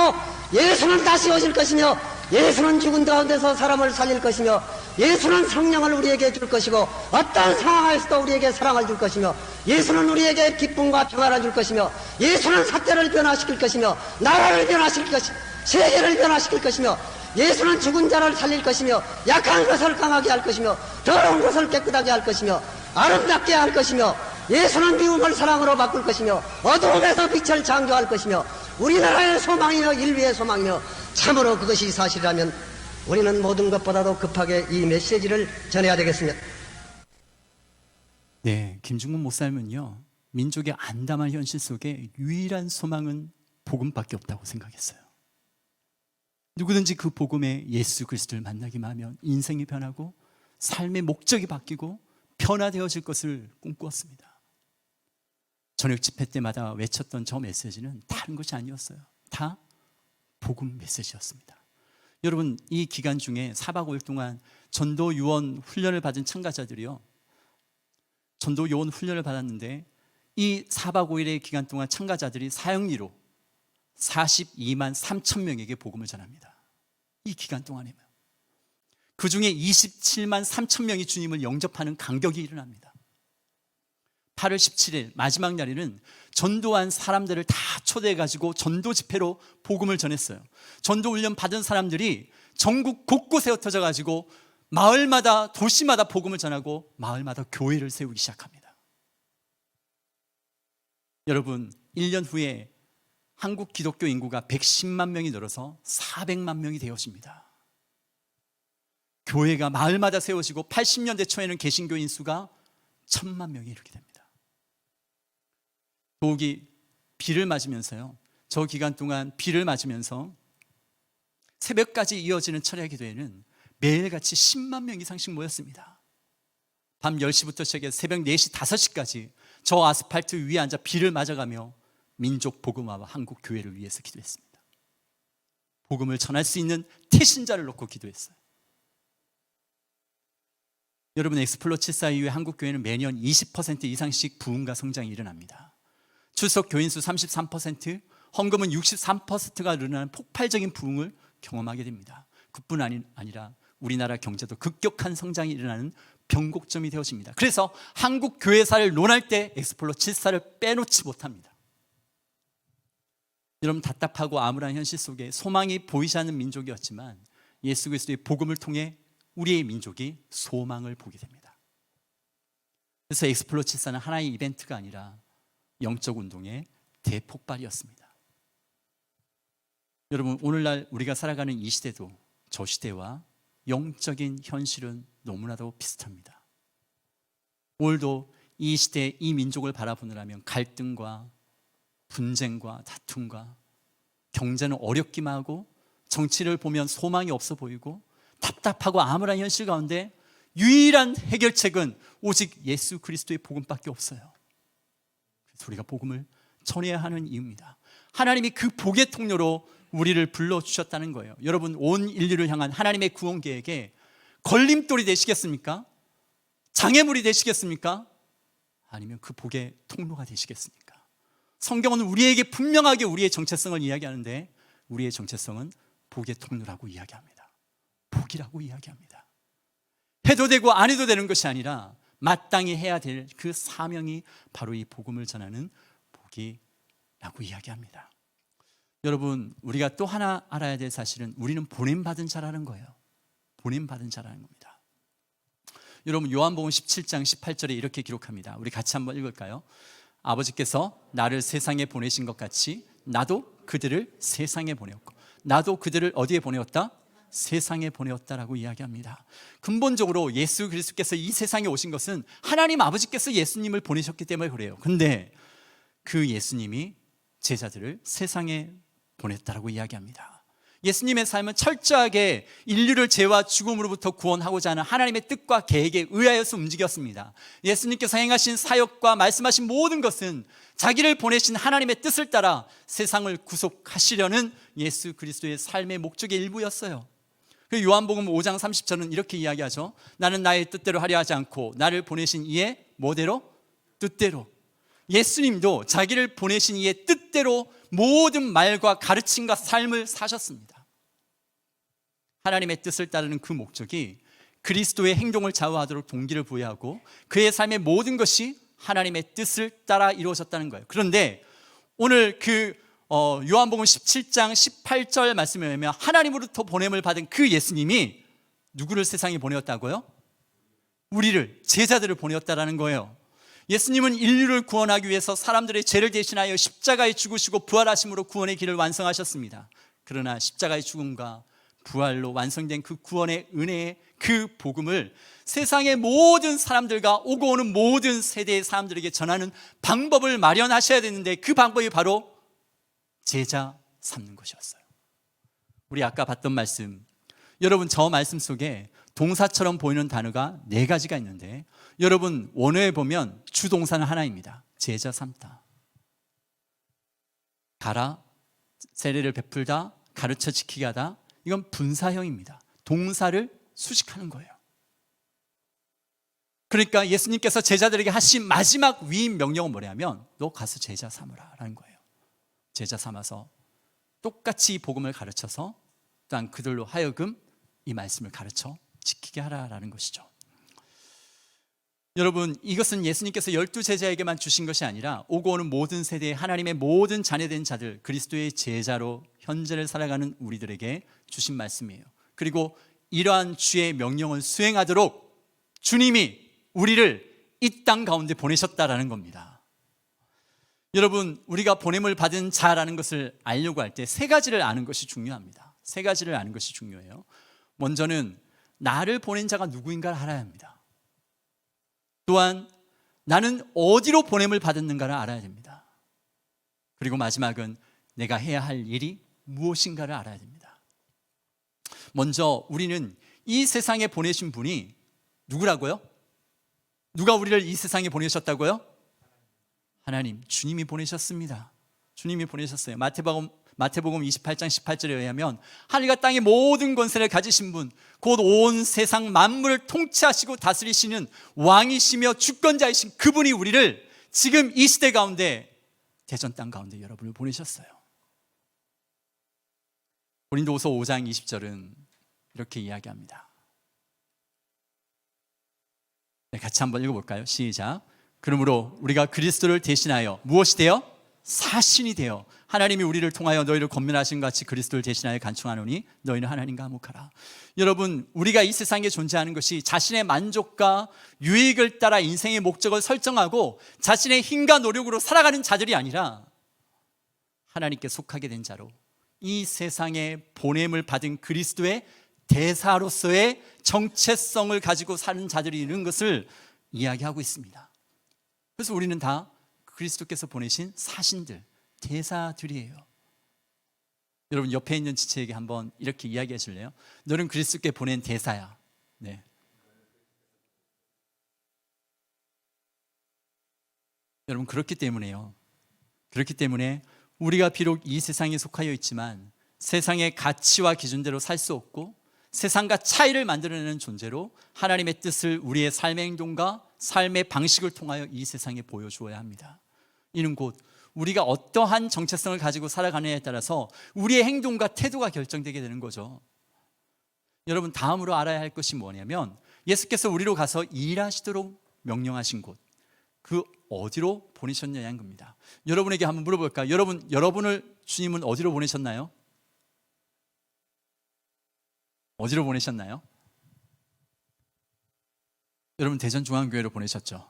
예수는 다시 오실 것이며, 예수는 죽은 가운데서 사람을 살릴 것이며, 예수는 성령을 우리에게 줄 것이고 어떤 상황에서도 우리에게 사랑을 줄 것이며, 예수는 우리에게 기쁨과 평화를 줄 것이며, 예수는 사태를 변화시킬 것이며, 나라를 변화시킬 것이며, 세계를 변화시킬 것이며, 예수는 죽은 자를 살릴 것이며, 약한 것을 강하게 할 것이며, 더러운 것을 깨끗하게 할 것이며, 아름답게 할 것이며, 예수는 미움을 사랑으로 바꿀 것이며, 어두움에서 빛을 창조할 것이며, 우리나라의 소망이며 인류의 소망이며, 참으로 그것이 사실이라면 우리는 모든 것보다도 급하게 이 메시지를 전해야 되겠습니다. 네, 김중근 목사님은요, 민족의 암담한 현실 속에 유일한 소망은 복음밖에 없다고 생각했어요. 누구든지 그 복음에 예수 그리스도를 만나기만 하면 인생이 변하고 삶의 목적이 바뀌고 변화되어질 것을 꿈꾸었습니다. 저녁 집회 때마다 외쳤던 저 메시지는 다른 것이 아니었어요. 다 복음 메시지였습니다. 여러분, 이 기간 중에 4박 5일 동안 전도 요원 훈련을 받은 참가자들이요, 전도 요원 훈련을 받았는데 이 4박 5일의 기간 동안 참가자들이 사형리로 42만 3천 명에게 복음을 전합니다. 이 기간 동안에만. 그 중에 27만 3천 명이 주님을 영접하는 간격이 일어납니다. 8월 17일 마지막 날에는 전도한 사람들을 다 초대해가지고 전도 집회로 복음을 전했어요. 전도 훈련 받은 사람들이 전국 곳곳에 흩어져가지고 마을마다 도시마다 복음을 전하고 마을마다 교회를 세우기 시작합니다. 여러분, 1년 후에 한국 기독교 인구가 110만 명이 늘어서 400만 명이 되어집니다. 교회가 마을마다 세워지고 80년대 초에는 개신교인 수가 1000만 명이 이르게 됩니다. 더욱이 비를 맞으면서요, 저 기간 동안 비를 맞으면서 새벽까지 이어지는 철야 기도회는 매일같이 10만 명 이상씩 모였습니다. 밤 10시부터 시작해서 새벽 4시, 5시까지 저 아스팔트 위에 앉아 비를 맞아가며 민족 복음화와 한국 교회를 위해서 기도했습니다. 복음을 전할 수 있는 태신자를 놓고 기도했어요. 여러분, 엑스플로 74 이후에 한국 교회는 매년 20% 이상씩 부흥과 성장이 일어납니다. 출석 교인 수 33%, 헌금은 63%가 늘어나는 폭발적인 부흥을 경험하게 됩니다. 그뿐 아니라 우리나라 경제도 급격한 성장이 일어나는 변곡점이 되어집니다. 그래서 한국 교회사를 논할 때 엑스플로 74를 빼놓지 못합니다. 여러분, 답답하고 암울한 현실 속에 소망이 보이지 않는 민족이었지만 예수 그리스도의 복음을 통해 우리의 민족이 소망을 보게 됩니다. 그래서 엑스플로 74는 하나의 이벤트가 아니라 영적 운동의 대폭발이었습니다. 여러분, 오늘날 우리가 살아가는 이 시대도 저 시대와 영적인 현실은 너무나도 비슷합니다. 오늘도 이 시대, 이 민족을 바라보느라면 갈등과 분쟁과 다툼과 경제는 어렵기만 하고 정치를 보면 소망이 없어 보이고 답답하고 암울한 현실 가운데 유일한 해결책은 오직 예수 그리스도의 복음밖에 없어요. 그래서 우리가 복음을 전해야 하는 이유입니다. 하나님이 그 복의 통로로 우리를 불러주셨다는 거예요. 여러분, 온 인류를 향한 하나님의 구원 계획에 걸림돌이 되시겠습니까? 장애물이 되시겠습니까? 아니면 그 복의 통로가 되시겠습니까? 성경은 우리에게 분명하게 우리의 정체성을 이야기하는데 우리의 정체성은 복의 통로라고 이야기합니다. 복이라고 이야기합니다. 해도 되고 안 해도 되는 것이 아니라 마땅히 해야 될 그 사명이 바로 이 복음을 전하는 복이라고 이야기합니다. 여러분, 우리가 또 하나 알아야 될 사실은 우리는 보냄받은 자라는 거예요. 보냄받은 자라는 겁니다. 여러분, 요한복음 17장 18절에 이렇게 기록합니다. 우리 같이 한번 읽을까요? 아버지께서 나를 세상에 보내신 것 같이 나도 그들을 세상에 보내었고 나도 그들을 어디에 보내었다? 세상에 보내었다라고 이야기합니다. 근본적으로 예수 그리스도께서 이 세상에 오신 것은 하나님 아버지께서 예수님을 보내셨기 때문에 그래요. 근데 그 예수님이 제자들을 세상에 보냈다라고 이야기합니다. 예수님의 삶은 철저하게 인류를 죄와 죽음으로부터 구원하고자 하는 하나님의 뜻과 계획에 의하여서 움직였습니다. 예수님께서 행하신 사역과 말씀하신 모든 것은 자기를 보내신 하나님의 뜻을 따라 세상을 구속하시려는 예수 그리스도의 삶의 목적의 일부였어요. 요한복음 5장 30절은 이렇게 이야기하죠. 나는 나의 뜻대로 하려 하지 않고 나를 보내신 이의 뭐대로? 뜻대로. 예수님도 자기를 보내신 이의 뜻대로 모든 말과 가르침과 삶을 사셨습니다. 하나님의 뜻을 따르는 그 목적이 그리스도의 행동을 좌우하도록 동기를 부여하고 그의 삶의 모든 것이 하나님의 뜻을 따라 이루어졌다는 거예요. 그런데 오늘 요한복음 17장 18절 말씀에 의하면 하나님으로부터 보냄을 받은 그 예수님이 누구를 세상에 보내었다고요? 우리를, 제자들을 보내었다라는 거예요. 예수님은 인류를 구원하기 위해서 사람들의 죄를 대신하여 십자가에 죽으시고 부활하심으로 구원의 길을 완성하셨습니다. 그러나 십자가의 죽음과 부활로 완성된 그 구원의 은혜의 그 복음을 세상의 모든 사람들과 오고 오는 모든 세대의 사람들에게 전하는 방법을 마련하셔야 되는데, 그 방법이 바로 제자 삼는 것이었어요. 우리 아까 봤던 말씀, 여러분 저 말씀 속에 동사처럼 보이는 단어가 4가지가 있는데, 여러분 원어에 보면 주동사는 하나입니다. 제자 삼다. 가라, 세례를 베풀다, 가르쳐 지키게 하다, 이건 분사형입니다. 동사를 수식하는 거예요. 그러니까 예수님께서 제자들에게 하신 마지막 위임 명령은 뭐냐면, 너 가서 제자 삼으라 라는 거예요. 제자 삼아서 똑같이 이 복음을 가르쳐서 또한 그들로 하여금 이 말씀을 가르쳐 지키게 하라라는 것이죠. 여러분, 이것은 예수님께서 12제자에게만 주신 것이 아니라 오고 오는 모든 세대의 하나님의 모든 자녀된 자들, 그리스도의 제자로 현재를 살아가는 우리들에게 주신 말씀이에요. 그리고 이러한 주의 명령을 수행하도록 주님이 우리를 이 땅 가운데 보내셨다라는 겁니다. 여러분, 우리가 보냄을 받은 자라는 것을 알려고 할 때 3가지를 아는 것이 중요합니다. 3가지를 아는 것이 중요해요. 먼저는 나를 보낸 자가 누구인가를 알아야 합니다. 또한 나는 어디로 보냄을 받았는가를 알아야 됩니다. 그리고 마지막은 내가 해야 할 일이 무엇인가를 알아야 됩니다. 먼저 우리는 이 세상에 보내신 분이 누구라고요? 누가 우리를 이 세상에 보내셨다고요? 하나님, 주님이 보내셨습니다. 주님이 보내셨어요. 마태복음 28장 18절에 의하면 하늘과 땅의 모든 권세를 가지신 분, 곧 온 세상 만물을 통치하시고 다스리시는 왕이시며 주권자이신 그분이 우리를 지금 이 시대 가운데, 대전 땅 가운데 여러분을 보내셨어요. 고린도후서 5장 20절은 이렇게 이야기합니다. 네, 같이 한번 읽어볼까요? 시작. 그러므로 우리가 그리스도를 대신하여 무엇이 되어? 사신이 되어 하나님이 우리를 통하여 너희를 권면하신 것 같이 그리스도를 대신하여 간청하노니 너희는 하나님과 화목하라. 여러분, 우리가 이 세상에 존재하는 것이 자신의 만족과 유익을 따라 인생의 목적을 설정하고 자신의 힘과 노력으로 살아가는 자들이 아니라 하나님께 속하게 된 자로 이 세상에 보냄을 받은 그리스도의 대사로서의 정체성을 가지고 사는 자들이 있는 것을 이야기하고 있습니다. 그래서 우리는 다 그리스도께서 보내신 사신들, 대사들이에요. 여러분, 옆에 있는 지체에게 한번 이렇게 이야기하실래요? 너는 그리스도께 보낸 대사야. 네. 여러분, 그렇기 때문에 우리가 비록 이 세상에 속하여 있지만 세상의 가치와 기준대로 살 수 없고 세상과 차이를 만들어내는 존재로 하나님의 뜻을 우리의 삶의 행동과 삶의 방식을 통하여 이 세상에 보여주어야 합니다. 이는 곧 우리가 어떠한 정체성을 가지고 살아가느냐에 따라서 우리의 행동과 태도가 결정되게 되는 거죠. 여러분, 다음으로 알아야 할 것이 뭐냐면 예수께서 우리로 가서 일하시도록 명령하신 곳, 그 어디로 보내셨냐는 겁니다. 여러분에게 한번 물어볼까요? 여러분을 주님은 어디로 보내셨나요? 어디로 보내셨나요? 여러분, 대전중앙교회로 보내셨죠?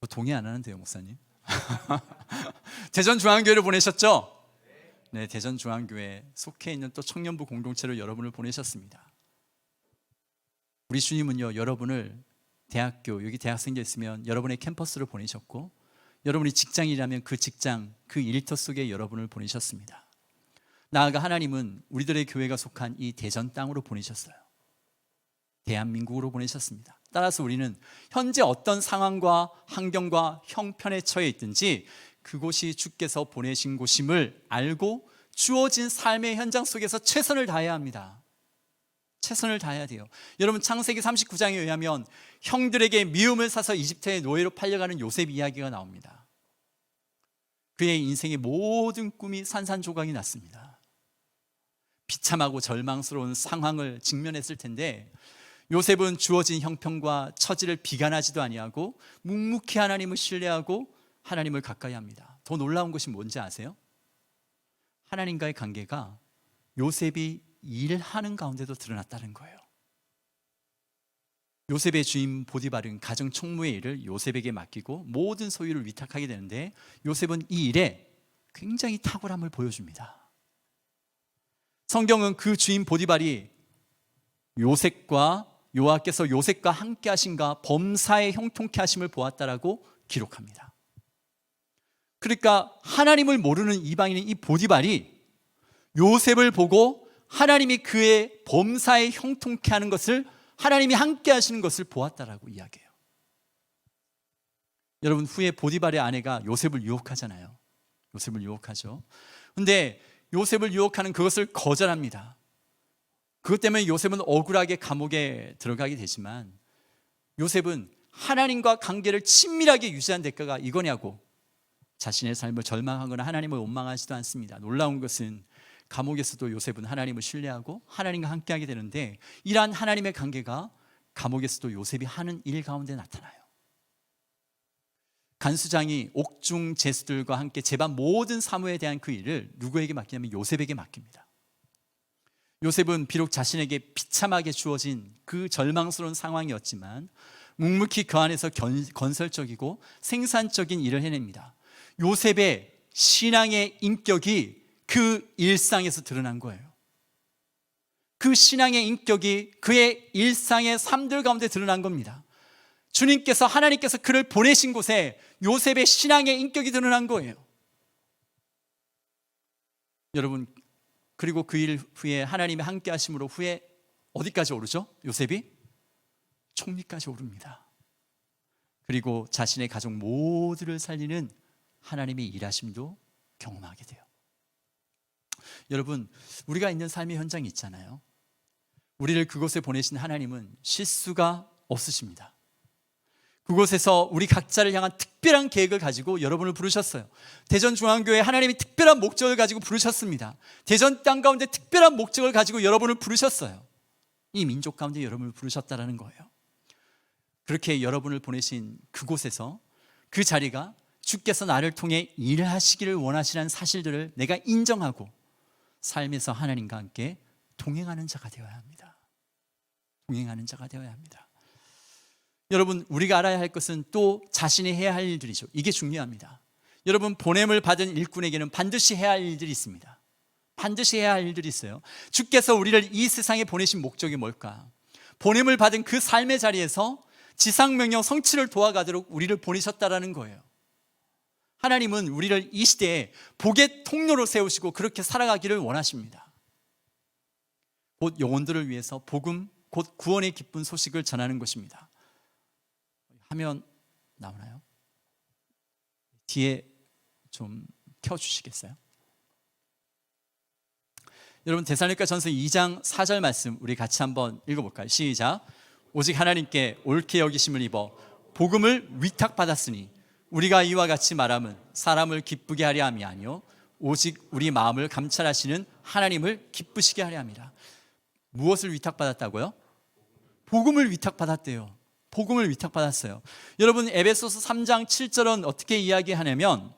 동의 안 하는데요, 목사님. 대전중앙교회로 보내셨죠? 네, 대전중앙교회 속해 있는 또 청년부 공동체로 여러분을 보내셨습니다. 우리 주님은요, 여러분을 대학교, 여기 대학생들 있으면 여러분의 캠퍼스로 보내셨고, 여러분이 직장이라면 그 직장, 그 일터 속에 여러분을 보내셨습니다. 나아가 하나님은 우리들의 교회가 속한 이 대전 땅으로 보내셨어요. 대한민국으로 보내셨습니다. 따라서 우리는 현재 어떤 상황과 환경과 형편에 처해 있든지 그곳이 주께서 보내신 곳임을 알고 주어진 삶의 현장 속에서 최선을 다해야 합니다. 최선을 다해야 돼요. 여러분, 창세기 39장에 의하면 형들에게 미움을 사서 이집트의 노예로 팔려가는 요셉 이야기가 나옵니다. 그의 인생의 모든 꿈이 산산조각이 났습니다. 비참하고 절망스러운 상황을 직면했을 텐데 요셉은 주어진 형편과 처지를 비관하지도 아니하고 묵묵히 하나님을 신뢰하고 하나님을 가까이 합니다. 더 놀라운 것이 뭔지 아세요? 하나님과의 관계가 요셉이 일하는 가운데도 드러났다는 거예요. 요셉의 주인 보디발은 가정 총무의 일을 요셉에게 맡기고 모든 소유를 위탁하게 되는데 요셉은 이 일에 굉장히 탁월함을 보여줍니다. 성경은 그 주인 보디발이 여호와께서 요셉과 함께 하신가 범사에 형통케 하심을 보았다라고 기록합니다. 그러니까 하나님을 모르는 이방인인 이 보디발이 요셉을 보고 하나님이 그의 범사에 형통케 하는 것을, 하나님이 함께 하시는 것을 보았다라고 이야기해요. 여러분, 후에 보디발의 아내가 요셉을 유혹하잖아요. 요셉을 유혹하죠. 근데 요셉을 유혹하는 그것을 거절합니다. 그것 때문에 요셉은 억울하게 감옥에 들어가게 되지만, 요셉은 하나님과 관계를 친밀하게 유지한 대가가 이거냐고 자신의 삶을 절망하거나 하나님을 원망하지도 않습니다. 놀라운 것은 감옥에서도 요셉은 하나님을 신뢰하고 하나님과 함께하게 되는데, 이러한 하나님의 관계가 감옥에서도 요셉이 하는 일 가운데 나타나요. 간수장이 옥중 제수들과 함께 재반 모든 사무에 대한 그 일을 누구에게 맡기냐면 요셉에게 맡깁니다. 요셉은 비록 자신에게 비참하게 주어진 그 절망스러운 상황이었지만 묵묵히 그 안에서 건설적이고 생산적인 일을 해냅니다. 요셉의 신앙의 인격이 그 일상에서 드러난 거예요. 그 신앙의 인격이 그의 일상의 삶들 가운데 드러난 겁니다. 주님께서, 하나님께서 그를 보내신 곳에 요셉의 신앙의 인격이 드러난 거예요. 여러분, 그리고 그 일 후에 하나님의 함께 하심으로 후에 어디까지 오르죠? 요셉이 총리까지 오릅니다. 그리고 자신의 가족 모두를 살리는 하나님의 일하심도 경험하게 돼요. 여러분, 우리가 있는 삶의 현장이 있잖아요. 우리를 그곳에 보내신 하나님은 실수가 없으십니다. 그곳에서 우리 각자를 향한 특별한 계획을 가지고 여러분을 부르셨어요. 대전중앙교회 하나님이 특별한 목적을 가지고 부르셨습니다. 대전 땅 가운데 특별한 목적을 가지고 여러분을 부르셨어요. 이 민족 가운데 여러분을 부르셨다라는 거예요. 그렇게 여러분을 보내신 그곳에서, 그 자리가 주께서 나를 통해 일하시기를 원하시는 사실들을 내가 인정하고 삶에서 하나님과 함께 동행하는 자가 되어야 합니다. 동행하는 자가 되어야 합니다. 여러분, 우리가 알아야 할 것은 또 자신이 해야 할 일들이죠. 이게 중요합니다. 여러분, 보냄을 받은 일꾼에게는 반드시 해야 할 일들이 있습니다. 반드시 해야 할 일들이 있어요. 주께서 우리를 이 세상에 보내신 목적이 뭘까? 보냄을 받은 그 삶의 자리에서 지상명령 성취를 도와가도록 우리를 보내셨다라는 거예요. 하나님은 우리를 이 시대에 복의 통로로 세우시고 그렇게 살아가기를 원하십니다. 곧 영혼들을 위해서 복음, 곧 구원의 기쁜 소식을 전하는 것입니다. 화면 나오나요? 뒤에 좀 켜주시겠어요? 여러분, 데살로니가전서 2장 4절 말씀 우리 같이 한번 읽어볼까요? 시작. 오직 하나님께 옳게 여기심을 입어 복음을 위탁받았으니 우리가 이와 같이 말함은 사람을 기쁘게 하려 함이 아니요 오직 우리 마음을 감찰하시는 하나님을 기쁘시게 하려 함이라. 무엇을 위탁받았다고요? 복음을 위탁받았대요. 복음을 위탁받았어요. 여러분, 에베소서 3장 7절은 어떻게 이야기하냐면,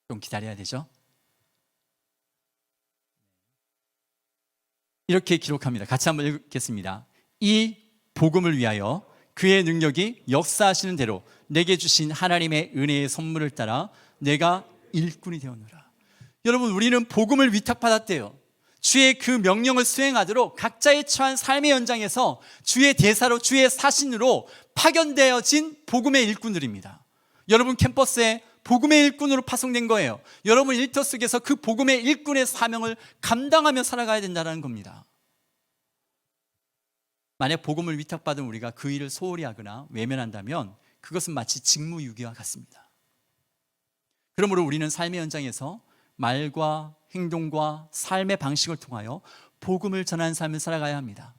좀 기다려야 되죠? 이렇게 기록합니다. 같이 한번 읽겠습니다. 이 복음을 위하여 그의 능력이 역사하시는 대로 내게 주신 하나님의 은혜의 선물을 따라 내가 일꾼이 되었노라. 여러분, 우리는 복음을 위탁받았대요. 주의 그 명령을 수행하도록 각자의 처한 삶의 현장에서 주의 대사로, 주의 사신으로 파견되어진 복음의 일꾼들입니다. 여러분 캠퍼스에 복음의 일꾼으로 파송된 거예요. 여러분 일터 속에서 그 복음의 일꾼의 사명을 감당하며 살아가야 된다는 겁니다. 만약 복음을 위탁받은 우리가 그 일을 소홀히 하거나 외면한다면 그것은 마치 직무유기와 같습니다. 그러므로 우리는 삶의 현장에서 말과 행동과 삶의 방식을 통하여 복음을 전하는 삶을 살아가야 합니다.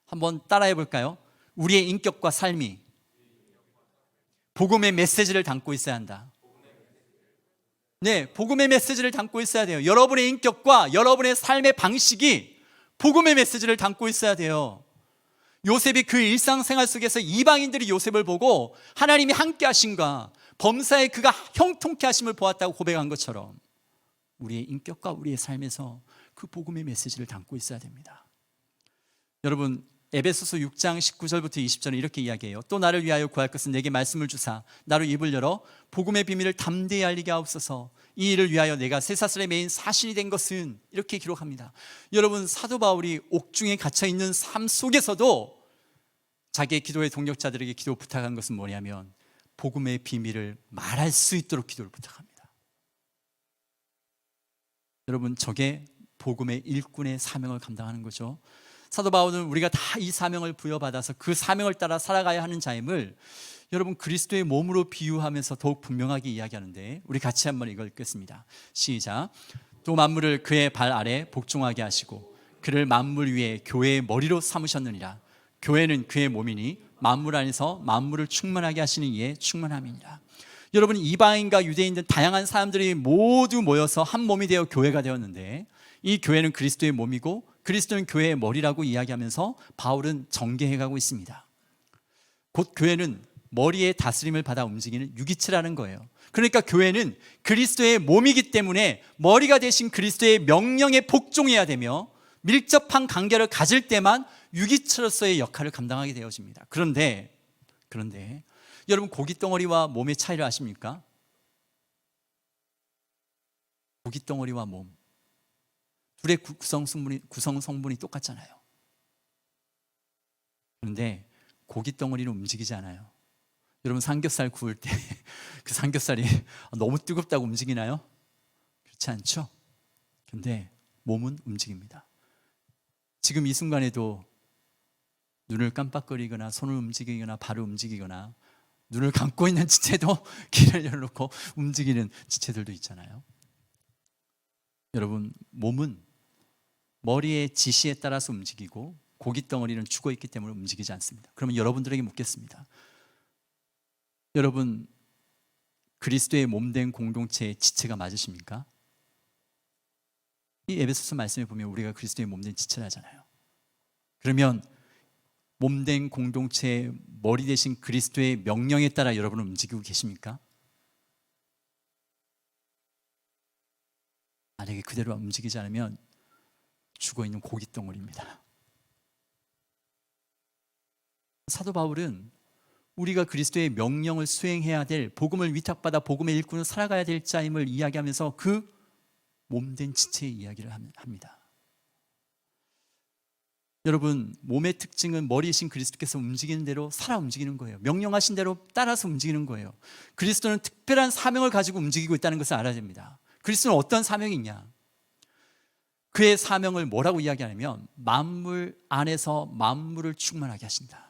한번 따라해 볼까요? 우리의 인격과 삶이 복음의 메시지를 담고 있어야 한다. 네, 복음의 메시지를 담고 있어야 돼요. 여러분의 인격과 여러분의 삶의 방식이 복음의 메시지를 담고 있어야 돼요. 요셉이 그 일상생활 속에서 이방인들이 요셉을 보고 하나님이 함께 하신가, 범사에 그가 형통케 하심을 보았다고 고백한 것처럼 우리의 인격과 우리의 삶에서 그 복음의 메시지를 담고 있어야 됩니다. 여러분, 에베소서 6장 19절부터 20절은 이렇게 이야기해요. 또 나를 위하여 구할 것은 내게 말씀을 주사 나로 입을 열어 복음의 비밀을 담대히 알리게 하옵소서. 이 일을 위하여 내가 쇠사슬에 매인 사신이 된 것은, 이렇게 기록합니다. 여러분, 사도 바울이 옥중에 갇혀있는 삶 속에서도 자기의 기도의 동력자들에게 기도 부탁한 것은 뭐냐면 복음의 비밀을 말할 수 있도록 기도를 부탁합니다. 여러분, 저게 복음의 일꾼의 사명을 감당하는 거죠. 사도 바울은 우리가 다 이 사명을 부여받아서 그 사명을 따라 살아가야 하는 자임을 여러분 그리스도의 몸으로 비유하면서 더욱 분명하게 이야기하는데, 우리 같이 한번 이걸 읽겠습니다. 시작. 또 만물을 그의 발 아래 복종하게 하시고 그를 만물 위에 교회의 머리로 삼으셨느니라. 교회는 그의 몸이니 만물 안에서 만물을 충만하게 하시는 이의 충만함이니라. 여러분, 이방인과 유대인들 다양한 사람들이 모두 모여서 한 몸이 되어 교회가 되었는데, 이 교회는 그리스도의 몸이고 그리스도는 교회의 머리라고 이야기하면서 바울은 전개해가고 있습니다. 곧 교회는 머리의 다스림을 받아 움직이는 유기체라는 거예요. 그러니까 교회는 그리스도의 몸이기 때문에 머리가 되신 그리스도의 명령에 복종해야 되며 밀접한 관계를 가질 때만 유기체로서의 역할을 감당하게 되어집니다. 그런데 여러분, 고깃덩어리와 몸의 차이를 아십니까? 고깃덩어리와 몸, 둘의 구성 성분이 똑같잖아요. 그런데 고깃덩어리는 움직이지 않아요. 여러분, 삼겹살 구울 때 그 삼겹살이 너무 뜨겁다고 움직이나요? 그렇지 않죠? 그런데 몸은 움직입니다. 지금 이 순간에도 눈을 깜빡거리거나 손을 움직이거나 발을 움직이거나 눈을 감고 있는 지체도 길을 열어놓고 움직이는 지체들도 있잖아요. 여러분, 몸은 머리의 지시에 따라서 움직이고 고깃덩어리는 죽어있기 때문에 움직이지 않습니다. 그러면 여러분들에게 묻겠습니다. 여러분, 그리스도의 몸된 공동체의 지체가 맞으십니까? 이 에베소서 말씀에 보면 우리가 그리스도의 몸된 지체라잖아요. 그러면 몸된 공동체의 머리 대신 그리스도의 명령에 따라 여러분은 움직이고 계십니까? 만약에 그대로 움직이지 않으면 죽어있는 고깃덩어리입니다. 사도 바울은 우리가 그리스도의 명령을 수행해야 될, 복음을 위탁받아 복음의 일꾼으로 살아가야 될 자임을 이야기하면서 그 몸된 지체의 이야기를 합니다. 여러분, 몸의 특징은 머리이신 그리스도께서 움직이는 대로 살아 움직이는 거예요. 명령하신 대로 따라서 움직이는 거예요. 그리스도는 특별한 사명을 가지고 움직이고 있다는 것을 알아야 됩니다. 그리스도는 어떤 사명이 있냐? 그의 사명을 뭐라고 이야기하냐면 만물 안에서 만물을 충만하게 하신다.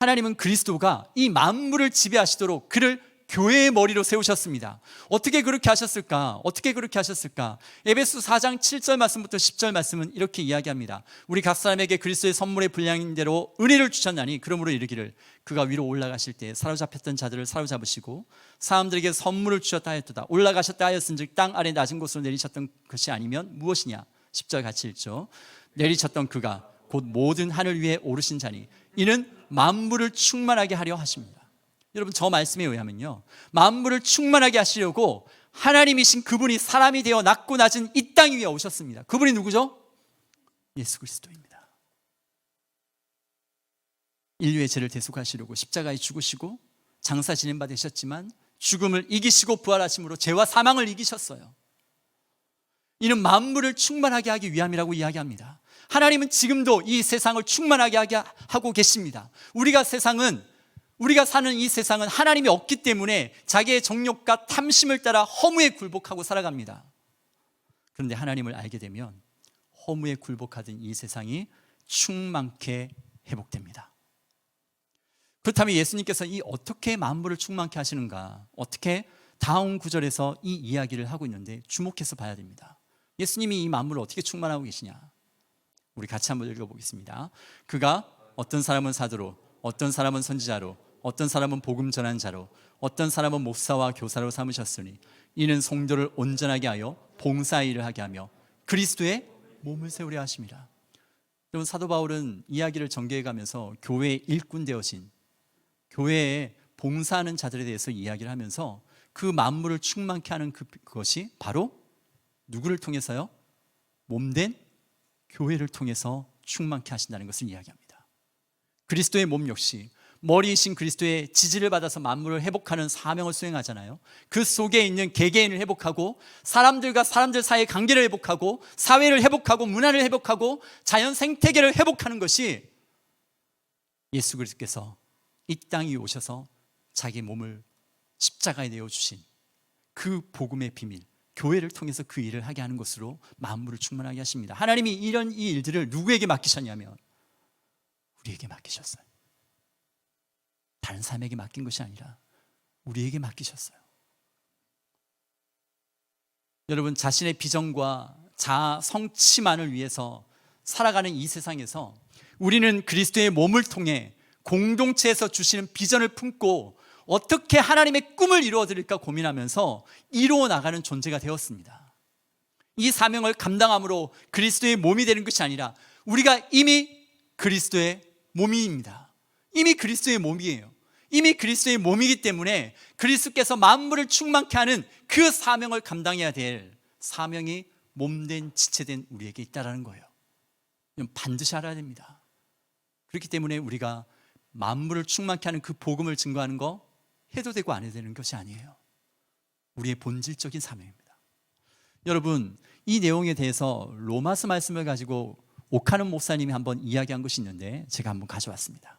하나님은 그리스도가 이 만물을 지배하시도록 그를 교회의 머리로 세우셨습니다. 어떻게 그렇게 하셨을까? 에베소 4장 7절 말씀부터 10절 말씀은 이렇게 이야기합니다. 우리 각 사람에게 그리스도의 선물의 분량인 대로 은혜를 주셨나니 그러므로 이르기를 그가 위로 올라가실 때 사로잡혔던 자들을 사로잡으시고 사람들에게 선물을 주셨다 하였도다. 올라가셨다 하였은즉 땅 아래 낮은 곳으로 내리셨던 것이 아니면 무엇이냐? 10절 같이 읽죠. 내리셨던 그가 곧 모든 하늘 위에 오르신 자니 이는 만물을 충만하게 하려 하십니다. 여러분, 저 말씀에 의하면요, 만물을 충만하게 하시려고 하나님이신 그분이 사람이 되어 낮고 낮은 이 땅 위에 오셨습니다. 그분이 누구죠? 예수 그리스도입니다. 인류의 죄를 대속하시려고 십자가에 죽으시고 장사 지낸 바 되셨지만 죽음을 이기시고 부활하심으로 죄와 사망을 이기셨어요. 이는 만물을 충만하게 하기 위함이라고 이야기합니다. 하나님은 지금도 이 세상을 충만하게 하고 계십니다. 우리가 사는 이 세상은 하나님이 없기 때문에 자기의 정욕과 탐심을 따라 허무에 굴복하고 살아갑니다. 그런데 하나님을 알게 되면 허무에 굴복하던 이 세상이 충만케 회복됩니다. 그렇다면 예수님께서 이 어떻게 만물을 충만케 하시는가? 어떻게? 다음 구절에서 이 이야기를 하고 있는데 주목해서 봐야 됩니다. 예수님이 이 만물을 어떻게 충만하고 계시냐? 우리 같이 한번 읽어보겠습니다. 그가 어떤 사람은 사도로, 어떤 사람은 선지자로, 어떤 사람은 복음 전한 자로, 어떤 사람은 목사와 교사로 삼으셨으니 이는 성도를 온전하게 하여 봉사의 일을 하게 하며 그리스도의 몸을 세우려 하심이라. 여러분, 사도 바울은 이야기를 전개해가면서 교회의 일꾼 되어진, 교회에 봉사하는 자들에 대해서 이야기를 하면서 그 만물을 충만케 하는 그것이 바로 누구를 통해서요? 몸된 교회를 통해서 충만케 하신다는 것을 이야기합니다. 그리스도의 몸 역시 머리이신 그리스도의 지지를 받아서 만물을 회복하는 사명을 수행하잖아요. 그 속에 있는 개개인을 회복하고 사람들과 사람들 사이의 관계를 회복하고 사회를 회복하고 문화를 회복하고 자연 생태계를 회복하는 것이 예수 그리스도께서 이 땅 위에 오셔서 자기 몸을 십자가에 내어주신 그 복음의 비밀, 교회를 통해서 그 일을 하게 하는 것으로 만물을 충만하게 하십니다. 하나님이 이런 이 일들을 누구에게 맡기셨냐면 우리에게 맡기셨어요. 다른 사람에게 맡긴 것이 아니라 우리에게 맡기셨어요. 여러분, 자신의 비전과 자아 성취만을 위해서 살아가는 이 세상에서 우리는 그리스도의 몸을 통해 공동체에서 주시는 비전을 품고 어떻게 하나님의 꿈을 이루어 드릴까 고민하면서 이루어 나가는 존재가 되었습니다. 이 사명을 감당함으로 그리스도의 몸이 되는 것이 아니라 우리가 이미 그리스도의 몸입니다. 이미 그리스도의 몸이에요. 이미 그리스도의 몸이기 때문에 그리스도께서 만물을 충만케 하는 그 사명을 감당해야 될 사명이 몸된 지체된 우리에게 있다는 거예요. 반드시 알아야 됩니다. 그렇기 때문에 우리가 만물을 충만케 하는 그 복음을 증거하는 거 해도 되고 안 해도 되는 것이 아니에요. 우리의 본질적인 사명입니다. 여러분, 이 내용에 대해서 로마서 말씀을 가지고 오카는 목사님이 한번 이야기한 것이 있는데 제가 한번 가져왔습니다.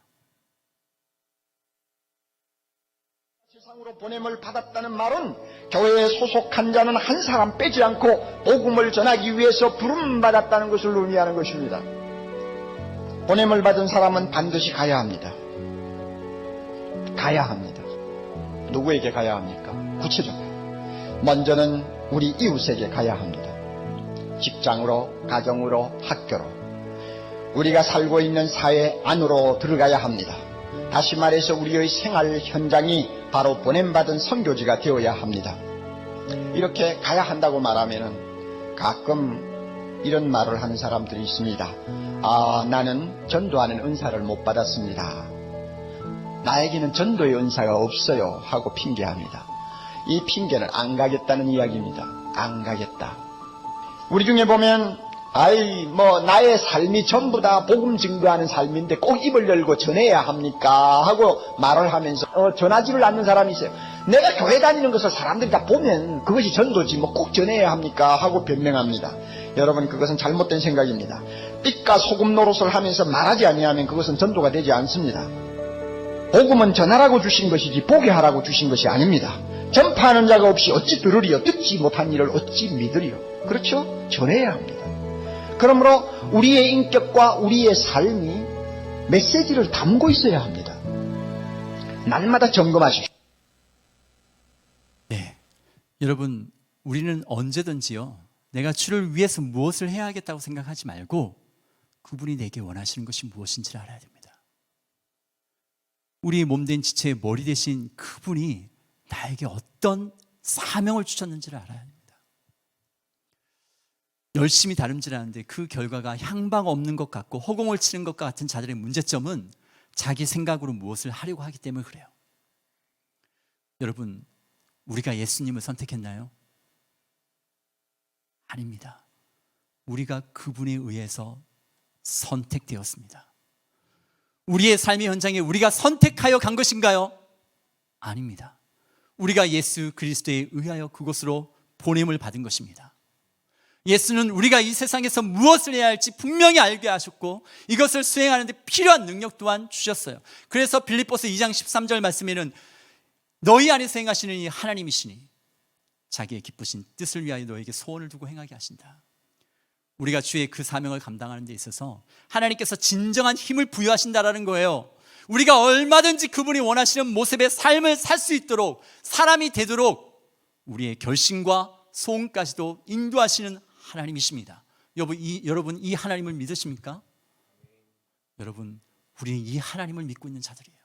세상으로 보냄을 받았다는 말은 교회에 소속한 자는 한 사람 빼지 않고 복음을 전하기 위해서 부름받았다는 것을 의미하는 것입니다. 보냄을 받은 사람은 반드시 가야 합니다. 가야 합니다. 누구에게 가야 합니까? 구체적으로 먼저는 우리 이웃에게 가야 합니다. 직장으로, 가정으로, 학교로, 우리가 살고 있는 사회 안으로 들어가야 합니다. 다시 말해서 우리의 생활 현장이 바로 보냄받은 선교지가 되어야 합니다. 이렇게 가야 한다고 말하면은 가끔 이런 말을 하는 사람들이 있습니다. 나는 전도하는 은사를 못 받았습니다. 나에게는 전도의 은사가 없어요 하고 핑계합니다. 이 핑계는 안 가겠다는 이야기입니다. 안 가겠다. 우리 중에 보면 나의 삶이 전부 다 복음 증거하는 삶인데 꼭 입을 열고 전해야 합니까? 하고 말을 하면서 전하지를 않는 사람이 있어요. 내가 교회 다니는 것을 사람들이 다 보면 그것이 전도지 꼭 전해야 합니까? 하고 변명합니다. 여러분, 그것은 잘못된 생각입니다. 빛과 소금 노릇을 하면서 말하지 아니하면 그것은 전도가 되지 않습니다. 복음은 전하라고 주신 것이지 보게 하라고 주신 것이 아닙니다. 전파하는 자가 없이 어찌 들으리요? 듣지 못한 일을 어찌 믿으리요? 그렇죠? 전해야 합니다. 그러므로 우리의 인격과 우리의 삶이 메시지를 담고 있어야 합니다. 날마다 점검하십시오. 네, 여러분, 우리는 언제든지요, 내가 주를 위해서 무엇을 해야 하겠다고 생각하지 말고 그분이 내게 원하시는 것이 무엇인지를 알아야 됩니다. 우리 몸된 지체의 머리 대신 그분이 나에게 어떤 사명을 주셨는지를 알아야 합니다. 열심히 다름질하는데 그 결과가 향방 없는 것 같고 허공을 치는 것과 같은 자들의 문제점은 자기 생각으로 무엇을 하려고 하기 때문에 그래요. 여러분, 우리가 예수님을 선택했나요? 아닙니다. 우리가 그분에 의해서 선택되었습니다. 우리의 삶의 현장에 우리가 선택하여 간 것인가요? 아닙니다. 우리가 예수 그리스도에 의하여 그곳으로 보냄을 받은 것입니다. 예수는 우리가 이 세상에서 무엇을 해야 할지 분명히 알게 하셨고 이것을 수행하는 데 필요한 능력 또한 주셨어요. 그래서 빌립보서 2장 13절 말씀에는 너희 안에서 행하시는 이 하나님이시니 자기의 기쁘신 뜻을 위하여 너에게 소원을 두고 행하게 하신다. 우리가 주의 그 사명을 감당하는 데 있어서 하나님께서 진정한 힘을 부여하신다라는 거예요. 우리가 얼마든지 그분이 원하시는 모습의 삶을 살 수 있도록, 사람이 되도록 우리의 결심과 소원까지도 인도하시는 하나님이십니다. 여러분, 이 하나님을 믿으십니까? 여러분, 우리는 이 하나님을 믿고 있는 자들이에요.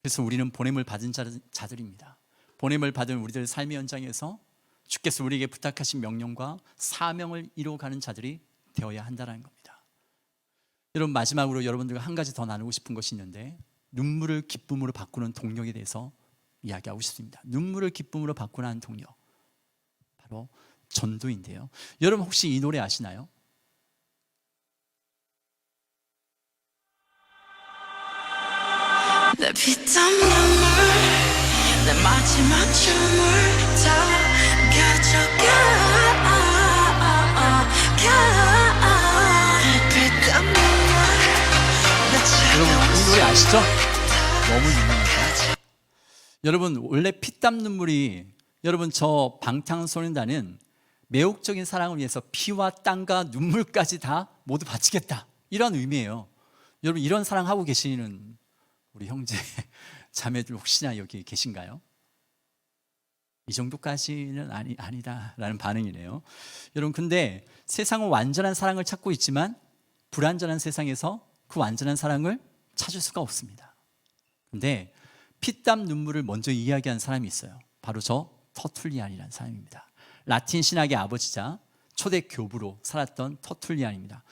그래서 우리는 보냄을 받은 자들입니다. 보냄을 받은 우리들 삶의 현장에서 주께서 우리에게 부탁하신 명령과 사명을 이루어가는 자들이 되어야 한다는 겁니다. 여러분, 마지막으로 여러분들과 한 가지 더 나누고 싶은 것이 있는데 눈물을 기쁨으로 바꾸는 동력에 대해서 이야기하고 싶습니다. 눈물을 기쁨으로 바꾸는 동력, 바로 전도인데요. 여러분 혹시 이 노래 아시나요? 내 피땀 눈물 내 마지막 춤을 다 가져가 피땀 눈물 여러분 이 노래 아시죠? 너무 유명하죠. 여러분 원래 피땀 눈물이 여러분 저 방탄소년단은 매혹적인 사랑을 위해서 피와 땀과 눈물까지 다 모두 바치겠다 이런 의미예요. 여러분 이런 사랑하고 계시는 우리 형제 자매들 혹시나 여기 계신가요? 이 정도까지는 아니다라는 반응이네요. 여러분 근데 세상은 완전한 사랑을 찾고 있지만 불완전한 세상에서 그 완전한 사랑을 찾을 수가 없습니다. 근데 피땀 눈물을 먼저 이야기한 사람이 있어요. 바로 저 터툴리안이라는 사람입니다. 라틴 신학의 아버지자 초대 교부로 살았던 터툴리안입니다.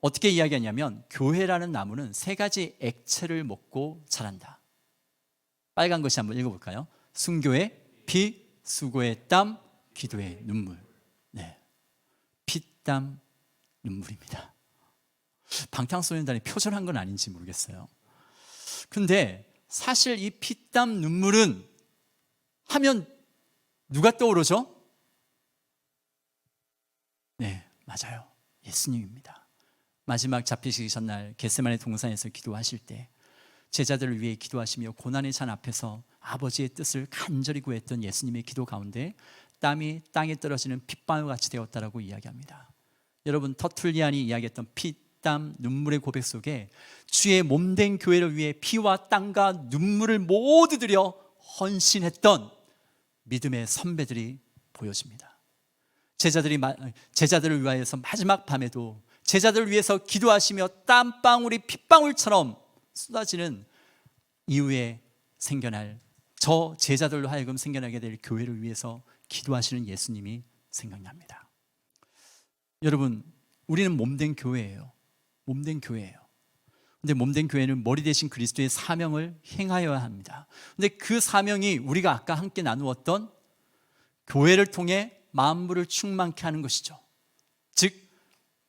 어떻게 이야기하냐면 교회라는 나무는 세 가지 액체를 먹고 자란다. 빨간 것이 한번 읽어볼까요? 순교의 피, 수고의 땀, 기도의 눈물. 네, 피땀 눈물입니다. 방탄소년단이 표절한 건 아닌지 모르겠어요. 근데 사실 이 피땀 눈물은 하면 누가 떠오르죠? 네, 맞아요. 예수님입니다. 마지막 잡히시기 전날 겟세마네 동산에서 기도하실 때 제자들을 위해 기도하시며 고난의 잔 앞에서 아버지의 뜻을 간절히 구했던 예수님의 기도 가운데 땀이 땅에 떨어지는 핏방울 같이 되었다라고 이야기합니다. 여러분 터툴리안이 이야기했던 피땀 눈물의 고백 속에 주의 몸된 교회를 위해 피와 땀과 눈물을 모두 들여 헌신했던 믿음의 선배들이 보여집니다. 제자들을 위하여서 마지막 밤에도 제자들을 위해서 기도하시며 땀방울이 핏방울처럼 쏟아지는 이후에 생겨날 저 제자들로 하여금 생겨나게 될 교회를 위해서 기도하시는 예수님이 생각납니다. 여러분 우리는 몸된 교회예요. 몸된 교회예요. 근데 몸된 교회는 머리 대신 그리스도의 사명을 행하여야 합니다. 근데 그 사명이 우리가 아까 함께 나누었던 교회를 통해 만물을 충만케 하는 것이죠. 즉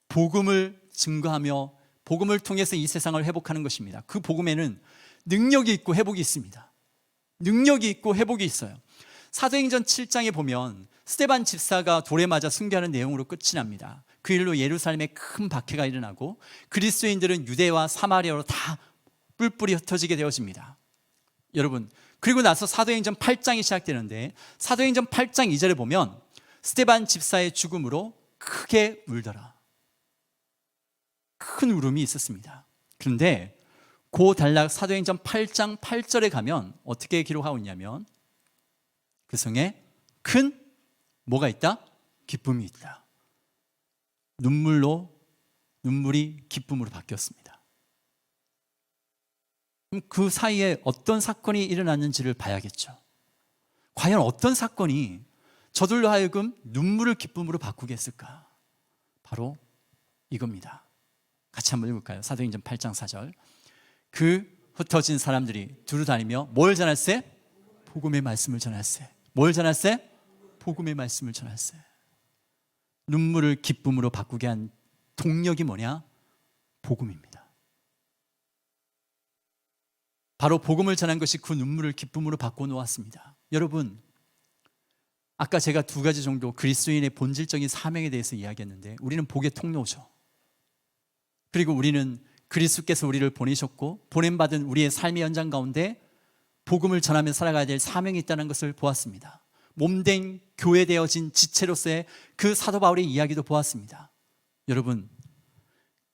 복음을 증거하며 복음을 통해서 이 세상을 회복하는 것입니다. 그 복음에는 능력이 있고 회복이 있습니다. 능력이 있고 회복이 있어요. 사도행전 7장에 보면 스데반 집사가 돌에 맞아 순교하는 내용으로 끝이 납니다. 그 일로 예루살렘에 큰 박해가 일어나고 그리스도인들은 유대와 사마리아로 다 뿔뿔이 흩어지게 되어집니다. 여러분 그리고 나서 사도행전 8장이 시작되는데 사도행전 8장 2절에 보면 스데반 집사의 죽음으로 크게 울더라. 큰 울음이 있었습니다. 그런데 그 단락 사도행전 8장 8절에 가면 어떻게 기록하고 있냐면 그 성에 큰 뭐가 있다? 기쁨이 있다. 눈물이 기쁨으로 바뀌었습니다. 그럼 그 사이에 어떤 사건이 일어났는지를 봐야겠죠. 과연 어떤 사건이 저들로 하여금 눈물을 기쁨으로 바꾸게 했을까? 바로 이겁니다. 같이 한번 읽을까요? 사도행전 8장 4절. 그 흩어진 사람들이 두루 다니며 뭘 전할세? 복음의 말씀을 전할세. 뭘 전할세? 복음의 말씀을 전할세. 눈물을 기쁨으로 바꾸게 한 동력이 뭐냐? 복음입니다. 바로 복음을 전한 것이 그 눈물을 기쁨으로 바꿔 놓았습니다. 여러분 아까 제가 두 가지 정도 그리스도인의 본질적인 사명에 대해서 이야기했는데 우리는 복의 통로죠. 그리고 우리는 그리스도께서 우리를 보내셨고 보냄받은 우리의 삶의 현장 가운데 복음을 전하며 살아가야 될 사명이 있다는 것을 보았습니다. 몸된 교회 되어진 지체로서의 그 사도 바울의 이야기도 보았습니다. 여러분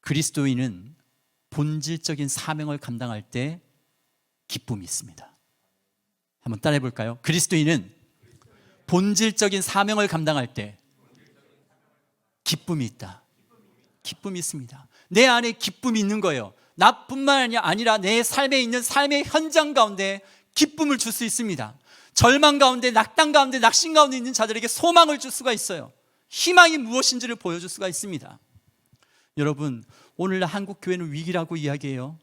그리스도인은 본질적인 사명을 감당할 때 기쁨이 있습니다. 한번 따라해 볼까요? 그리스도인은 본질적인 사명을 감당할 때 기쁨이 있다. 기쁨이 있습니다. 내 안에 기쁨이 있는 거예요. 나뿐만 아니라 내 삶에 있는 삶의 현장 가운데 기쁨을 줄 수 있습니다. 절망 가운데, 낙담 가운데, 낙심 가운데 있는 자들에게 소망을 줄 수가 있어요. 희망이 무엇인지를 보여줄 수가 있습니다. 여러분 오늘날 한국 교회는 위기라고 이야기해요.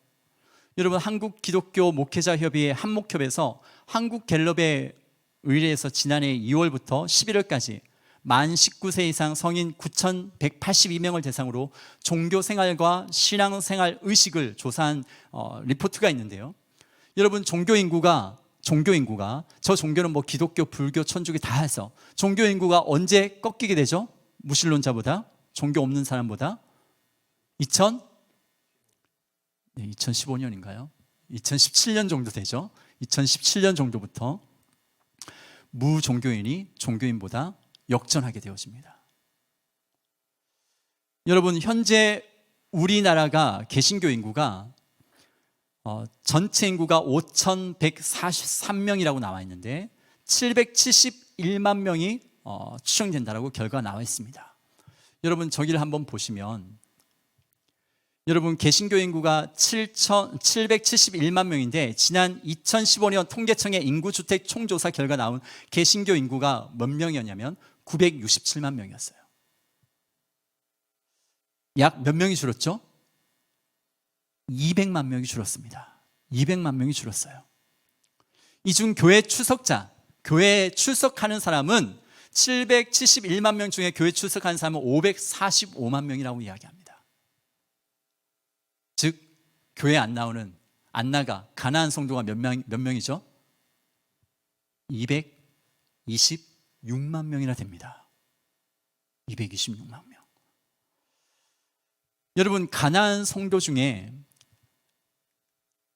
여러분 한국 기독교 목회자 협의회 한목협에서 한국 갤럽에 의뢰해서 지난해 2월부터 11월까지 만 19세 이상 성인 9,182명을 대상으로 종교생활과 신앙생활 의식을 조사한 리포트가 있는데요. 여러분 종교 인구가 저 종교는 뭐 기독교, 불교, 천주교 다 해서 종교 인구가 언제 꺾이게 되죠? 무신론자보다, 종교 없는 사람보다 2015년인가요? 2017년 정도 되죠. 2017년 정도부터 무종교인이 종교인보다 역전하게 되어집니다. 여러분 현재 우리나라가 개신교 인구가 전체 인구가 5,143명이라고 나와 있는데 771만 명이 추정된다라고 결과가 나와 있습니다. 여러분 저기를 한번 보시면 여러분 개신교 인구가 771만 명인데 지난 2015년 통계청의 인구주택 총조사 결과 나온 개신교 인구가 몇 명이었냐면 967만 명이었어요. 약 몇 명이 줄었죠? 200만 명이 줄었습니다. 200만 명이 줄었어요. 이 중 교회 교회에 출석하는 사람은 771만 명 중에 교회 출석하는 사람은 545만 명이라고 이야기합니다. 즉 교회 안 나가 가나안 성도가 몇 명이죠? 226만 명이나 됩니다. 226만 명. 여러분 가나안 성도 중에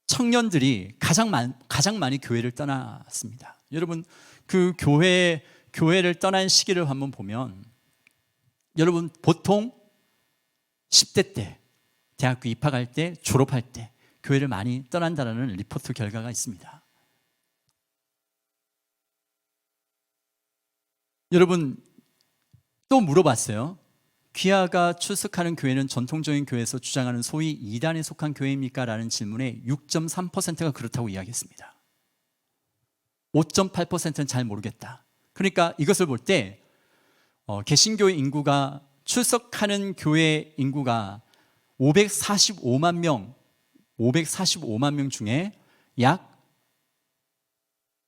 청년들이 가장 많이 교회를 떠났습니다. 여러분 그 교회를 떠난 시기를 한번 보면 여러분 보통 10대 때 대학교 입학할 때 졸업할 때 교회를 많이 떠난다는 리포트 결과가 있습니다. 여러분 또 물어봤어요. 귀하가 출석하는 교회는 전통적인 교회에서 주장하는 소위 이단에 속한 교회입니까? 라는 질문에 6.3%가 그렇다고 이야기했습니다. 5.8%는 잘 모르겠다. 그러니까 이것을 볼 때 개신교 인구가 출석하는 교회 인구가 545만 명 중에 약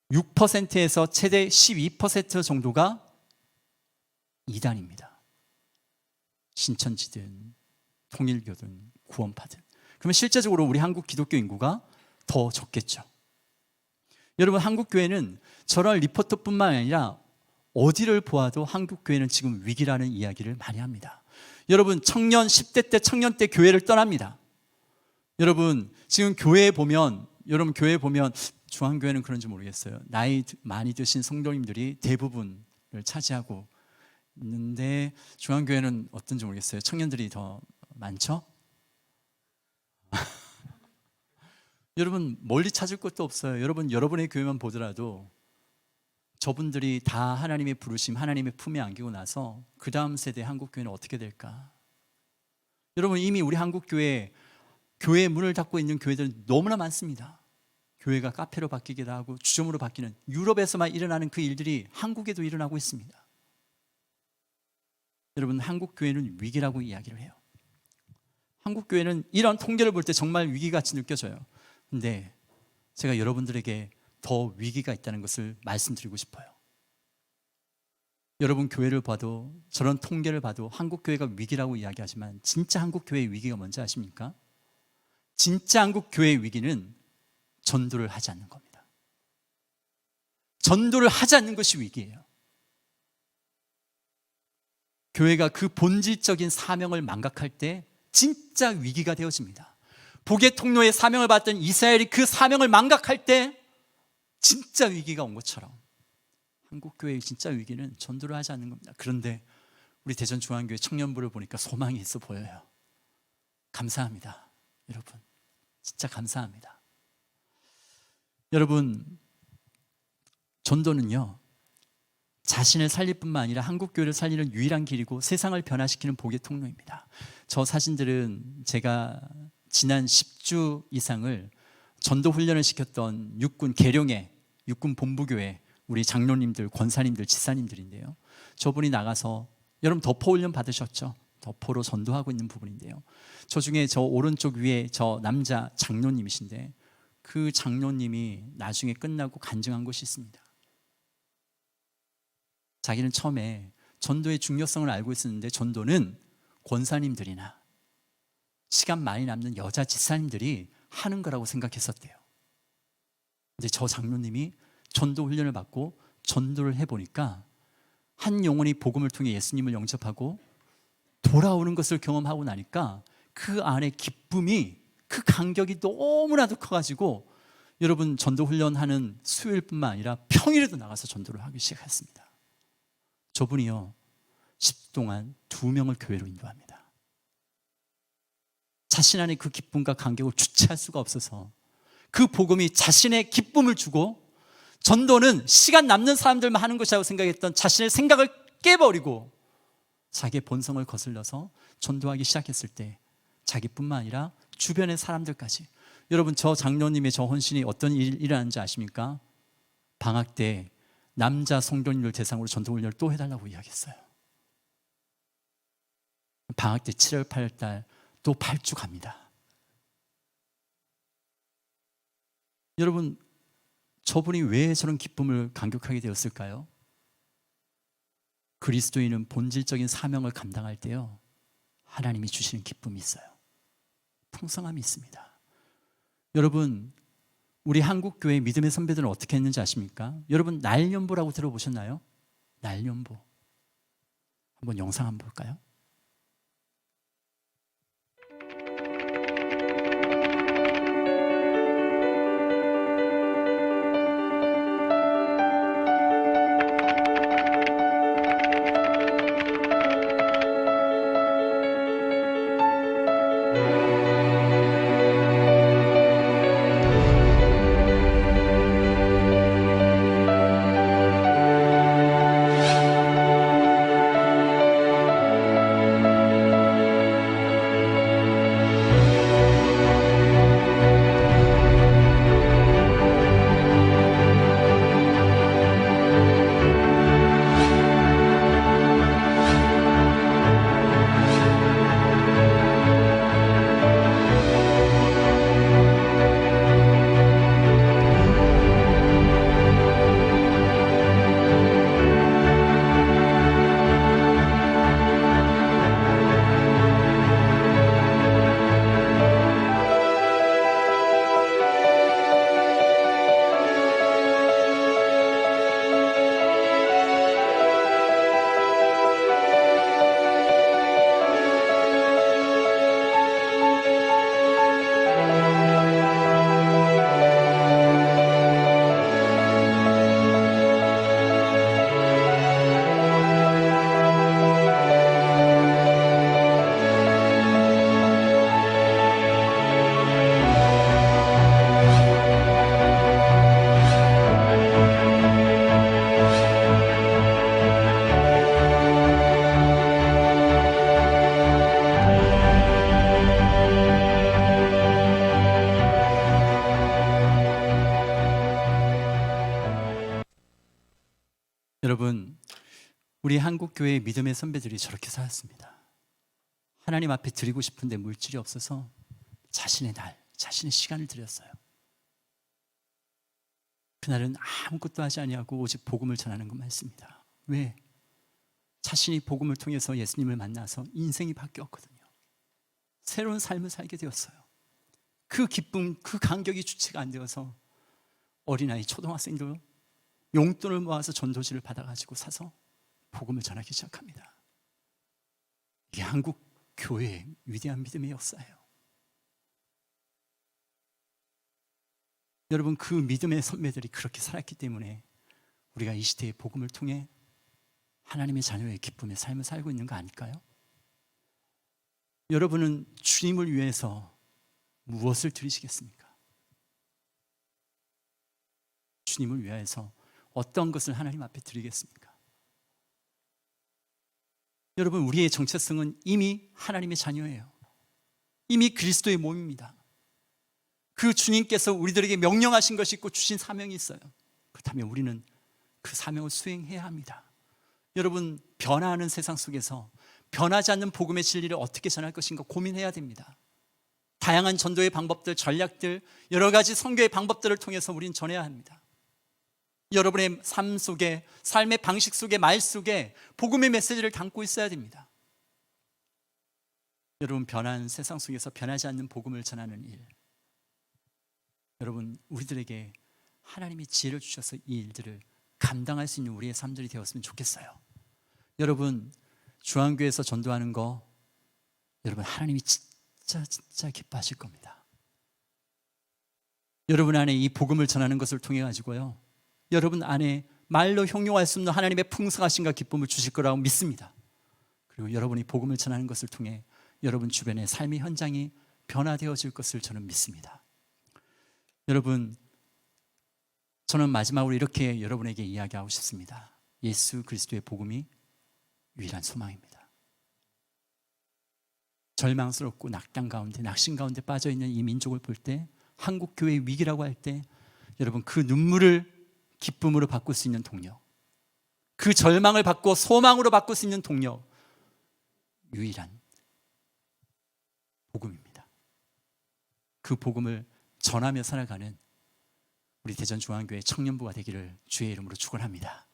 6%에서 최대 12% 정도가 이단입니다. 신천지든 통일교든 구원파든. 그러면 실제적으로 우리 한국 기독교 인구가 더 적겠죠. 여러분 한국 교회는 저런 리포트뿐만 아니라 어디를 보아도 한국 교회는 지금 위기라는 이야기를 많이 합니다. 여러분 10대 때 청년 때 교회를 떠납니다. 여러분 지금 교회에 보면 중앙교회는 그런지 모르겠어요. 나이 많이 드신 성도님들이 대부분을 차지하고 있는데 중앙교회는 어떤지 모르겠어요. 청년들이 더 많죠? 여러분 멀리 찾을 것도 없어요. 여러분의 교회만 보더라도 저분들이 다 하나님의 부르심, 하나님의 품에 안기고 나서 그 다음 세대 한국 교회는 어떻게 될까? 여러분 이미 우리 한국 교회의 문을 닫고 있는 교회들은 너무나 많습니다. 교회가 카페로 바뀌기도 하고 주점으로 바뀌는 유럽에서만 일어나는 그 일들이 한국에도 일어나고 있습니다. 여러분 한국 교회는 위기라고 이야기를 해요. 한국 교회는 이런 통계를 볼 때 정말 위기같이 느껴져요. 근데 제가 여러분들에게 더 위기가 있다는 것을 말씀드리고 싶어요. 여러분 교회를 봐도 저런 통계를 봐도 한국 교회가 위기라고 이야기하지만 진짜 한국 교회의 위기가 뭔지 아십니까? 진짜 한국 교회의 위기는 전도를 하지 않는 겁니다. 전도를 하지 않는 것이 위기예요. 교회가 그 본질적인 사명을 망각할 때 진짜 위기가 되어집니다. 복의 통로의 사명을 받던 이스라엘이 그 사명을 망각할 때 진짜 위기가 온 것처럼 한국교회의 진짜 위기는 전도를 하지 않는 겁니다. 그런데 우리 대전중앙교회 청년부를 보니까 소망이 있어 보여요. 감사합니다. 여러분 진짜 감사합니다. 여러분 전도는요 자신을 살릴 뿐만 아니라 한국교회를 살리는 유일한 길이고 세상을 변화시키는 복의 통로입니다. 저 사진들은 제가 지난 10주 이상을 전도 훈련을 시켰던 계룡의 육군 본부교회 우리 장로님들, 권사님들, 지사님들인데요. 저분이 나가서 여러분 덮어 훈련 받으셨죠? 덮어로 전도하고 있는 부분인데요. 저 중에 저 오른쪽 위에 저 남자 장로님이신데 그 장로님이 나중에 끝나고 간증한 것이 있습니다. 자기는 처음에 전도의 중요성을 알고 있었는데 전도는 권사님들이나 시간 많이 남는 여자 지사님들이 하는 거라고 생각했었대요. 근데 저 장로님이 전도 훈련을 받고 전도를 해보니까 한 영혼이 복음을 통해 예수님을 영접하고 돌아오는 것을 경험하고 나니까 그 안에 기쁨이, 그 간격이 너무나도 커가지고 여러분, 전도 훈련하는 수요일뿐만 아니라 평일에도 나가서 전도를 하기 시작했습니다. 저분이요 10주 동안 2명을 교회로 인도합니다. 자신 안에 그 기쁨과 간격을 주체할 수가 없어서 그 복음이 자신의 기쁨을 주고, 전도는 시간 남는 사람들만 하는 것이라고 생각했던 자신의 생각을 깨버리고 자기의 본성을 거슬러서 전도하기 시작했을 때 자기뿐만 아니라 주변의 사람들까지, 여러분 저 장로님의 저 헌신이 어떤 일을 하는지 아십니까? 방학 때 남자 성도님들 대상으로 전도훈련을 또 해달라고 이야기했어요. 방학 때 7월 8월 달 또 8주 갑니다. 여러분, 저분이 왜 저런 기쁨을 감격하게 되었을까요? 그리스도인은 본질적인 사명을 감당할 때요, 하나님이 주시는 기쁨이 있어요. 풍성함이 있습니다. 여러분, 우리 한국교회 믿음의 선배들은 어떻게 했는지 아십니까? 여러분, 날연보라고 들어보셨나요? 날연보. 한번 영상 한번 볼까요? 여러분, 우리 한국교회의 믿음의 선배들이 저렇게 살았습니다. 하나님 앞에 드리고 싶은데 물질이 없어서 자신의 날, 자신의 시간을 드렸어요. 그날은 아무것도 하지 아니하고 오직 복음을 전하는 것만 했습니다. 왜? 자신이 복음을 통해서 예수님을 만나서 인생이 바뀌었거든요. 새로운 삶을 살게 되었어요. 그 기쁨, 그 간격이 주체가 안 되어서 어린아이, 초등학생들 용돈을 모아서 전도지를 받아가지고 사서 복음을 전하기 시작합니다. 이게 한국 교회의 위대한 믿음의 역사예요. 여러분, 그 믿음의 선배들이 그렇게 살았기 때문에 우리가 이 시대의 복음을 통해 하나님의 자녀의 기쁨의 삶을 살고 있는 거 아닐까요? 여러분은 주님을 위해서 무엇을 드리시겠습니까? 주님을 위해서 어떤 것을 하나님 앞에 드리겠습니까? 여러분, 우리의 정체성은 이미 하나님의 자녀예요. 이미 그리스도의 몸입니다. 그 주님께서 우리들에게 명령하신 것이 있고 주신 사명이 있어요. 그렇다면 우리는 그 사명을 수행해야 합니다. 여러분, 변화하는 세상 속에서 변하지 않는 복음의 진리를 어떻게 전할 것인가 고민해야 됩니다. 다양한 전도의 방법들, 전략들, 여러 가지 선교의 방법들을 통해서 우리는 전해야 합니다. 여러분의 삶 속에, 삶의 방식 속에, 말 속에 복음의 메시지를 담고 있어야 됩니다. 여러분, 변한 세상 속에서 변하지 않는 복음을 전하는 일, 여러분, 우리들에게 하나님이 지혜를 주셔서 이 일들을 감당할 수 있는 우리의 삶들이 되었으면 좋겠어요. 여러분, 중앙교회에서 전도하는 거 여러분 하나님이 진짜 기뻐하실 겁니다. 여러분 안에 이 복음을 전하는 것을 통해 가지고요, 여러분 안에 말로 형용할 수 없는 하나님의 풍성하심과 기쁨을 주실 거라고 믿습니다. 그리고 여러분이 복음을 전하는 것을 통해 여러분 주변의 삶의 현장이 변화되어질 것을 저는 믿습니다. 여러분, 저는 마지막으로 이렇게 여러분에게 이야기하고 싶습니다. 예수 그리스도의 복음이 유일한 소망입니다. 절망스럽고 낙담 가운데, 낙심 가운데 빠져있는 이 민족을 볼 때, 한국 교회의 위기라고 할 때 여러분 그 눈물을 기쁨으로 바꿀 수 있는 동력, 그 절망을 바꿔 소망으로 바꿀 수 있는 동력, 유일한 복음입니다. 그 복음을 전하며 살아가는 우리 대전중앙교회 청년부가 되기를 주의 이름으로 축원합니다.